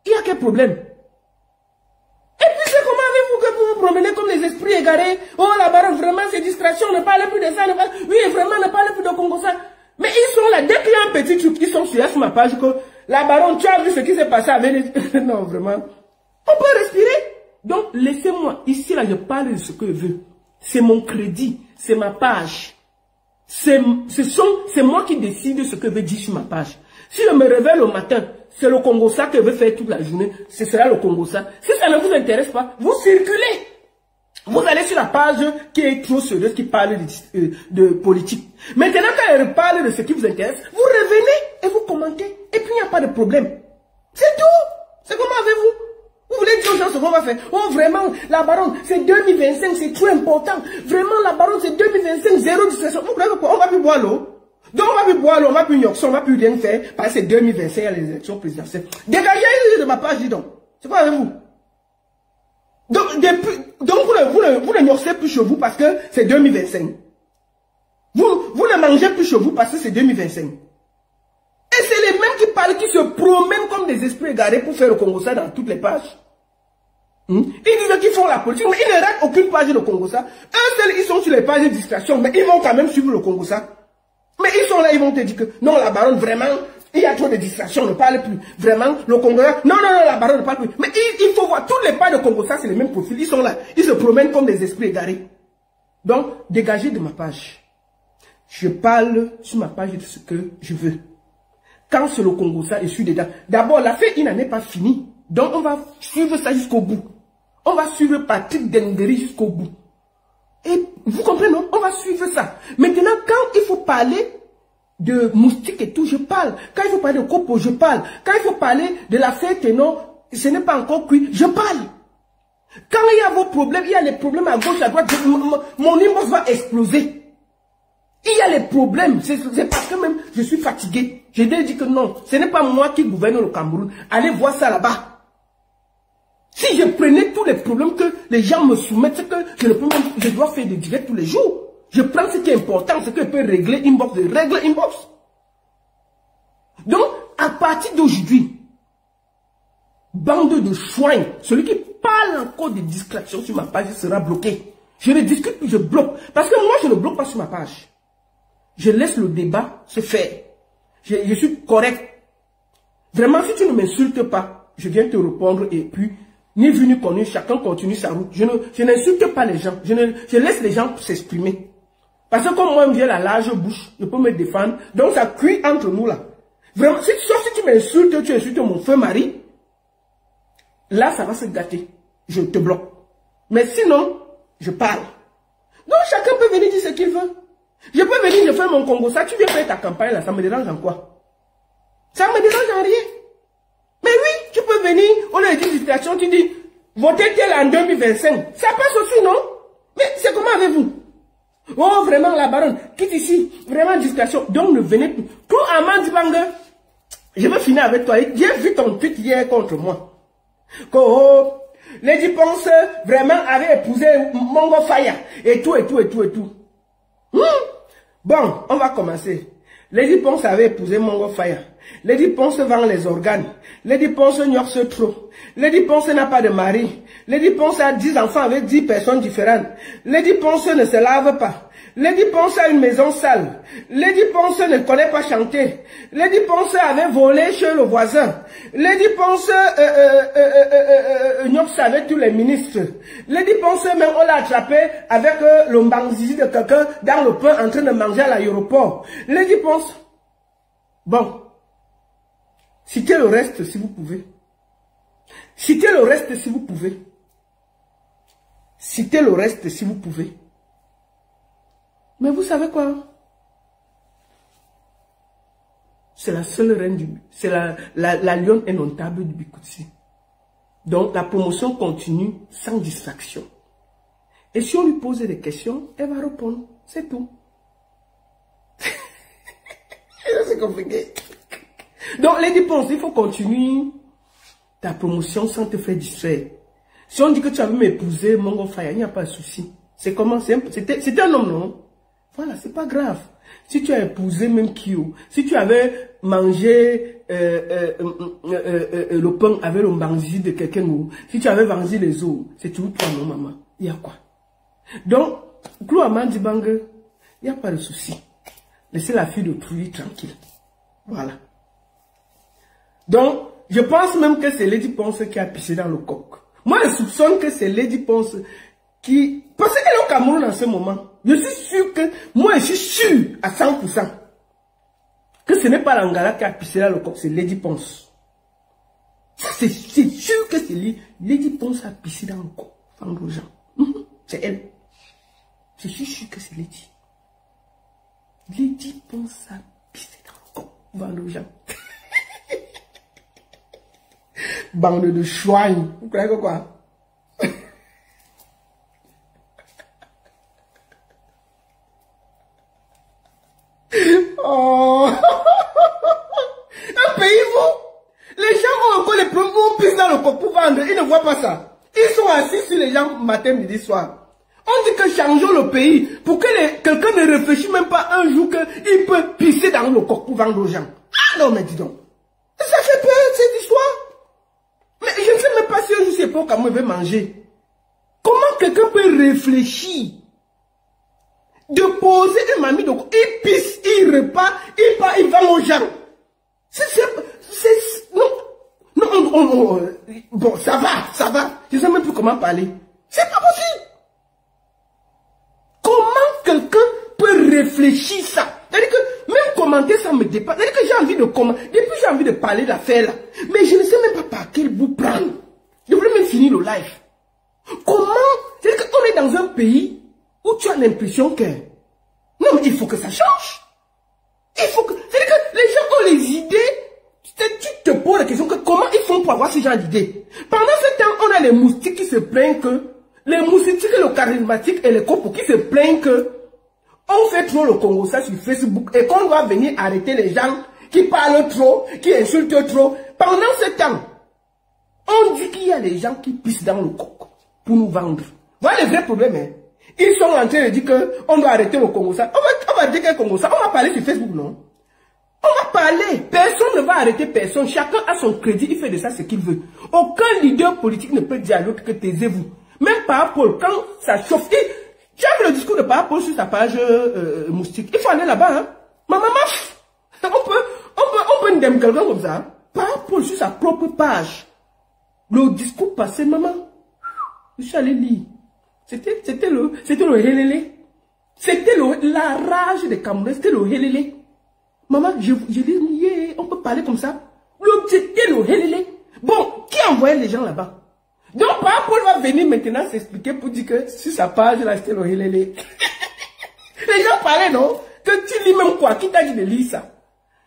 il y a quel problème? Et puis c'est comment avez-vous que vous vous promenez comme des esprits égarés? Oh la baronne, vraiment c'est distraction, ne parlez plus de ça, oui vraiment ne parlez plus de Congo ça. Mais ils sont là, dès qu'il y a un petit truc, ils sont sur ma page que la baronne, tu as vu ce qui s'est passé avec les... Non vraiment, on peut respirer. Donc, laissez-moi. Ici, là, je parle de ce que je veux. C'est mon crédit. C'est ma page. C'est moi qui décide de ce que je veux dire sur ma page. Si je me réveille le matin, c'est le Congo-ça que je veux faire toute la journée. Ce sera le Congo-ça. Si ça ne vous intéresse pas, vous circulez. Vous allez sur la page qui est trop sérieuse, qui parle de politique. Maintenant, quand elle parle de ce qui vous intéresse, vous revenez et vous commentez. Et puis, il n'y a pas de problème. C'est tout. C'est comment avez-vous? Vous voulez dire aux gens ce qu'on va faire? Oh, vraiment, la baronne, c'est 2025, c'est trop important. Vraiment, la baronne, c'est 2025, zéro discrétion. Vous voulez quoi? On va plus boire l'eau. Donc, on va plus boire l'eau, on va plus yoxer, on va plus rien faire. Parce que c'est 2025, il y a les élections présidentielles. Dégagez de ma page, dis donc. C'est quoi avec vous? Donc vous ne yoxez plus chez vous parce que c'est 2025. Vous ne mangez plus chez vous parce que c'est 2025. Et c'est les mêmes qui parlent, qui se promènent comme des esprits égarés pour faire le Congo-ça dans toutes les pages. Ils disent qu'ils font la politique, mais ils ne ratent aucune page de Congo-ça. Eux seuls, ils sont sur les pages de distraction, mais ils vont quand même suivre le Congo-ça. Mais ils sont là, ils vont te dire que non, la baronne, vraiment, il y a trop de distractions, ne parle plus. Vraiment, le Congo-là, non, la baronne ne parle plus. Mais il faut voir, tous les pages de Congo-ça, c'est les mêmes profils. Ils sont là, ils se promènent comme des esprits égarés. Donc, dégagez de ma page. Je parle sur ma page de ce que je veux. Quand c'est le Congo-ça, je suis dedans. D'abord, la fête, il n'en est pas fini. Donc, on va suivre ça jusqu'au bout. On va suivre Patrick Dengeri jusqu'au bout. Et vous comprenez, non? On va suivre ça. Maintenant, quand il faut parler de moustiques et tout, je parle. Quand il faut parler de copeaux, je parle. Quand il faut parler de la fête et non, ce n'est pas encore cuit, je parle. Quand il y a vos problèmes, il y a les problèmes à gauche, à droite, mon inbox va exploser. Il y a les problèmes, c'est parce que même je suis fatigué. J'ai déjà dit que non, ce n'est pas moi qui gouverne le Cameroun. Allez voir ça là-bas. Si je prenais tous les problèmes que les gens me soumettent, c'est que je dois faire des directs tous les jours. Je prends ce qui est important, ce que je peux régler inbox, je règle inbox. Donc, à partir d'aujourd'hui, bande de chouins, celui qui parle encore de distractions sur ma page sera bloqué. Je ne discute plus, je bloque. Parce que moi, je ne bloque pas sur ma page. Je laisse le débat se faire. Je suis correct. Vraiment, si tu ne m'insultes pas, je viens te répondre et puis, ni vu ni connu, chacun continue sa route. Je n'insulte pas les gens. Je laisse les gens s'exprimer. Parce que comme moi, je viens la large bouche, je peux me défendre. Donc, ça cuit entre nous là. Vraiment, sauf si tu m'insultes, tu insultes mon feu mari, là, ça va se gâter. Je te bloque. Mais sinon, je parle. Donc, chacun peut venir dire ce qu'il veut. Je peux venir, je fais mon Congo. Ça, tu viens faire ta campagne là, ça me dérange en quoi? Ça me dérange en rien. Mais oui, tu peux venir, on a dit distraction, tu dis, votez tel en 2025. Ça passe aussi, non? Mais c'est comment avez-vous? Oh, vraiment, la baronne, quitte ici. Vraiment, distraction. Donc, ne venez plus. Tout Amandi Banga, je veux finir avec toi. J'ai vu ton tweet hier contre moi. Oh, Lady Ponce, vraiment, avait épousé Mongo Faya. Et tout. Bon, on va commencer. Lady Ponce avait épousé Mongo Faya. Lady Ponce vend les organes. Lady Ponce ignoxe trop. Lady Ponce n'a pas de mari. Lady Ponce a 10 enfants avec 10 personnes différentes. Lady Ponce ne se lave pas. Lady Ponce a une maison sale. Lady Ponce ne connaît pas chanter. Lady Ponce avait volé chez le voisin. Lady Ponce ignoxe avec tous les ministres. Lady Ponce, même on l'a attrapé avec le mbanzizi de quelqu'un dans le pain en train de manger à l'aéroport. Lady Ponce. Bon. Citez le reste si vous pouvez. Citez le reste si vous pouvez. Citez le reste si vous pouvez. Mais vous savez quoi? C'est la seule reine du... C'est la lionne indomptable du Bikutsi. Donc la promotion continue sans distraction. Et si on lui pose des questions, elle va répondre. C'est tout. C'est compliqué. Donc, Lady Ponce, il faut continuer ta promotion sans te faire distraire. Si on dit que tu avais m'épouser Mongo Faya, il n'y a pas de souci. C'est comment? C'était un homme, non? Voilà, c'est pas grave. Si tu as épousé même Kyo, si tu avais mangé le pain avec le mbanzi de quelqu'un, si tu avais vendu les os, c'est tout toi, non, maman? Il y a quoi? Donc, Clou Amandi Banga, il n'y a pas de souci. Laissez la fille d'autrui tranquille. Voilà. Donc, je pense même que c'est Lady Ponce qui a pissé dans le coq. Moi, je soupçonne que c'est Lady Ponce qui... Parce qu'elle est au Cameroun en ce moment. Je suis sûr que... Moi, je suis sûr à 100% que ce n'est pas l'Angala qui a pissé là le coq, c'est Lady Ponce. Ça, c'est sûr que c'est lui. Lady Ponce a pissé dans le coq. Vendre aux gens. C'est elle. Je suis sûr que c'est Lady. Lady Ponce a pissé dans le coq. Vendre aux gens. Bande de chouagne. Vous croyez que quoi? Oh. Un pays où les gens ont encore les problèmes, on pisse dans le coq pour vendre, ils ne voient pas ça. Ils sont assis sur les gens matin, midi, soir. On dit que changeons le pays pour que quelqu'un ne réfléchisse même pas un jour qu'il peut pisser dans le coq pour vendre aux gens. Ah non, mais dis donc. Ça fait peur cette histoire. Mais je ne sais même pas si un jour c'est pas comment il veut manger. Comment quelqu'un peut réfléchir de poser une mamie de coq, il pisse, il repart, il part, il vend aux gens. Non, bon, ça va. Je ne sais même plus comment parler. C'est pas possible. Comment quelqu'un peut réfléchir ça? C'est-à-dire que même commenter ça me dépasse. C'est-à-dire que j'ai envie de commenter. Depuis j'ai envie de parler de l'affaire là. Mais je ne sais même pas par quel bout prendre. Je voulais même finir le live. Comment? C'est-à-dire qu'on est dans un pays où tu as l'impression que... Non, mais il faut que ça change. Il faut que... C'est-à-dire que les gens ont les idées. Tu te poses la question que comment ils font pour avoir ce genre d'idées. Pendant ce temps, on a les moustiques qui se plaignent que... Les moustiques, le charismatique et les copos qui se plaignent que... On fait trop le Congo ça sur Facebook et qu'on doit venir arrêter les gens qui parlent trop, qui insultent trop. Pendant ce temps, on dit qu'il y a des gens qui pissent dans le coq pour nous vendre. Voilà le vrai problème. Hein. Ils sont en train de dire qu'on doit arrêter le Congo ça. On va dire que le Congo ça. On va parler sur Facebook, non? On va parler. Personne ne va arrêter personne. Chacun a son crédit. Il fait de ça ce qu'il veut. Aucun leader politique ne peut dire à l'autre que taisez-vous. Même par Paul, quand ça chauffe, tu as vu le discours de Paul sur sa page moustique. Il faut aller là-bas. Hein. Maman, on peut ndem quelqu'un comme ça. Hein. Paul sur sa propre page. Le discours passé, maman. Je suis allé lire. C'était le helele. C'était la rage des Camerounais. C'était le helele. Maman, je dis, on peut parler comme ça. C'était le helele. Bon, qui a envoyé les gens là-bas? Donc, Paul va venir maintenant s'expliquer pour dire que sur sa page, là, c'était le helele. Les gens parlaient, non? Que tu lis même quoi? Qui t'a dit de lire ça?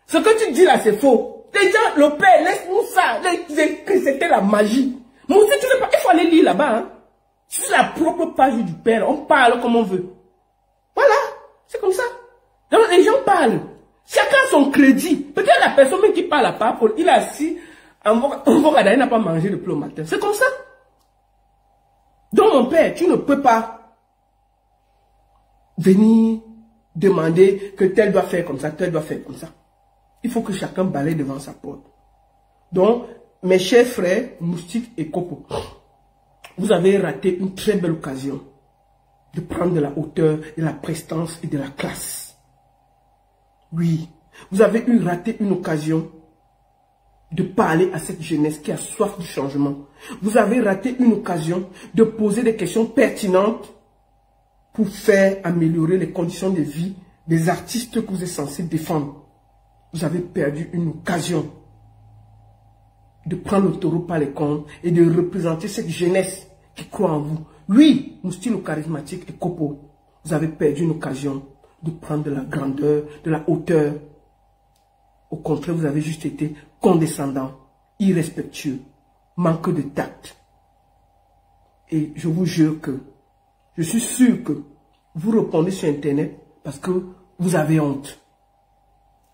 Ce que tu dis là, c'est faux. Les gens, le père, laisse-nous ça. C'était la magie. Moi aussi, tu veux pas, il faut aller lire là-bas, hein. Sur la propre page du père, on parle comme on veut. Voilà, c'est comme ça. Donc, les gens parlent. Chacun a son crédit. Peut-être la personne même qui parle à Paul, il est assis, il n'a pas mangé depuis le matin. C'est comme ça. Donc, mon père, tu ne peux pas venir demander que tel doit faire comme ça, tel doit faire comme ça. Il faut que chacun balaye devant sa porte. Donc, mes chers frères, moustiques et copos, vous avez raté une très belle occasion de prendre de la hauteur, de la prestance et de la classe. Oui, vous avez raté une occasion de parler à cette jeunesse qui a soif du changement. Vous avez raté une occasion de poser des questions pertinentes pour faire améliorer les conditions de vie des artistes que vous êtes censés défendre. Vous avez perdu une occasion de prendre le taureau par les cornes et de représenter cette jeunesse qui croit en vous. Oui, nous style charismatique et copo, vous avez perdu une occasion de prendre de la grandeur, de la hauteur. Au contraire, vous avez juste été condescendant, irrespectueux, manque de tact. Et je vous jure que, je suis sûr que vous répondez sur Internet parce que vous avez honte.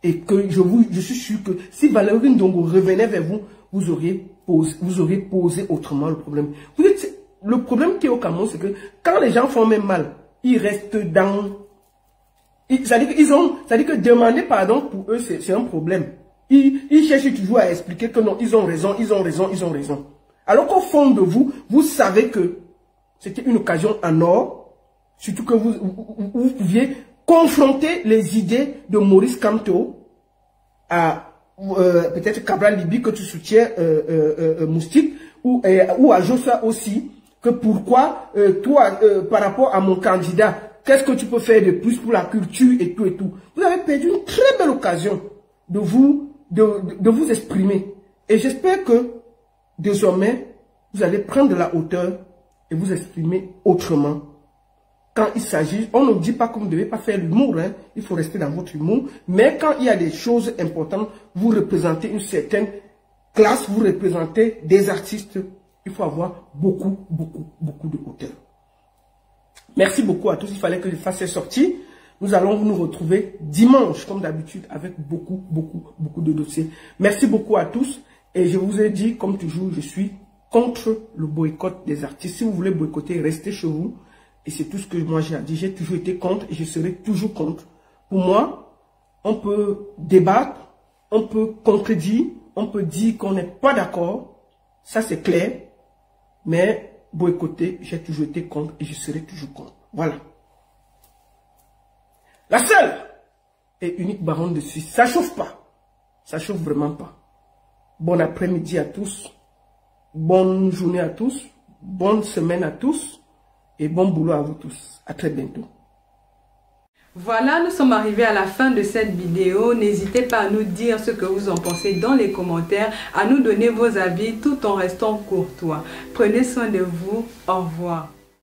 Et que je suis sûr que si Valérie Ndongo revenait vers vous, vous auriez posé autrement le problème. Vous dites, le problème qui est au Cameroun, c'est que quand les gens font même mal, ils restent dans... C'est-à-dire que demander pardon pour eux, c'est un problème. Ils cherchent toujours à expliquer que non, ils ont raison. Alors qu'au fond de vous, vous savez que c'était une occasion en or, surtout que vous pouviez confronter les idées de Maurice Kamto à peut-être Cabral Libi que tu soutiens, Moustique. ou à Joshua aussi, que pourquoi toi, par rapport à mon candidat, qu'est-ce que tu peux faire de plus pour la culture et tout et tout. Vous avez perdu une très belle occasion de vous exprimer. Et j'espère que désormais, vous allez prendre de la hauteur et vous exprimer autrement. Quand il s'agit, on ne dit pas que vous ne devez pas faire l'humour, hein, il faut rester dans votre humour. Mais quand il y a des choses importantes, vous représentez une certaine classe, vous représentez des artistes, il faut avoir beaucoup de hauteur. Merci beaucoup à tous, il fallait que je fasse cette sortie. Nous allons nous retrouver dimanche, comme d'habitude, avec beaucoup de dossiers. Merci beaucoup à tous. Et je vous ai dit, comme toujours, je suis contre le boycott des artistes. Si vous voulez boycotter, restez chez vous. Et c'est tout ce que moi j'ai dit. J'ai toujours été contre et je serai toujours contre. Pour moi, on peut débattre, on peut contredire, on peut dire qu'on n'est pas d'accord. Ça, c'est clair. Mais boycotter, j'ai toujours été contre et je serai toujours contre. Voilà. La seule et unique baronne de Suisse. Ça chauffe pas. Ça chauffe vraiment pas. Bon après-midi à tous. Bonne journée à tous. Bonne semaine à tous. Et bon boulot à vous tous. À très bientôt. Voilà, nous sommes arrivés à la fin de cette vidéo. N'hésitez pas à nous dire ce que vous en pensez dans les commentaires, à nous donner vos avis tout en restant courtois. Prenez soin de vous. Au revoir.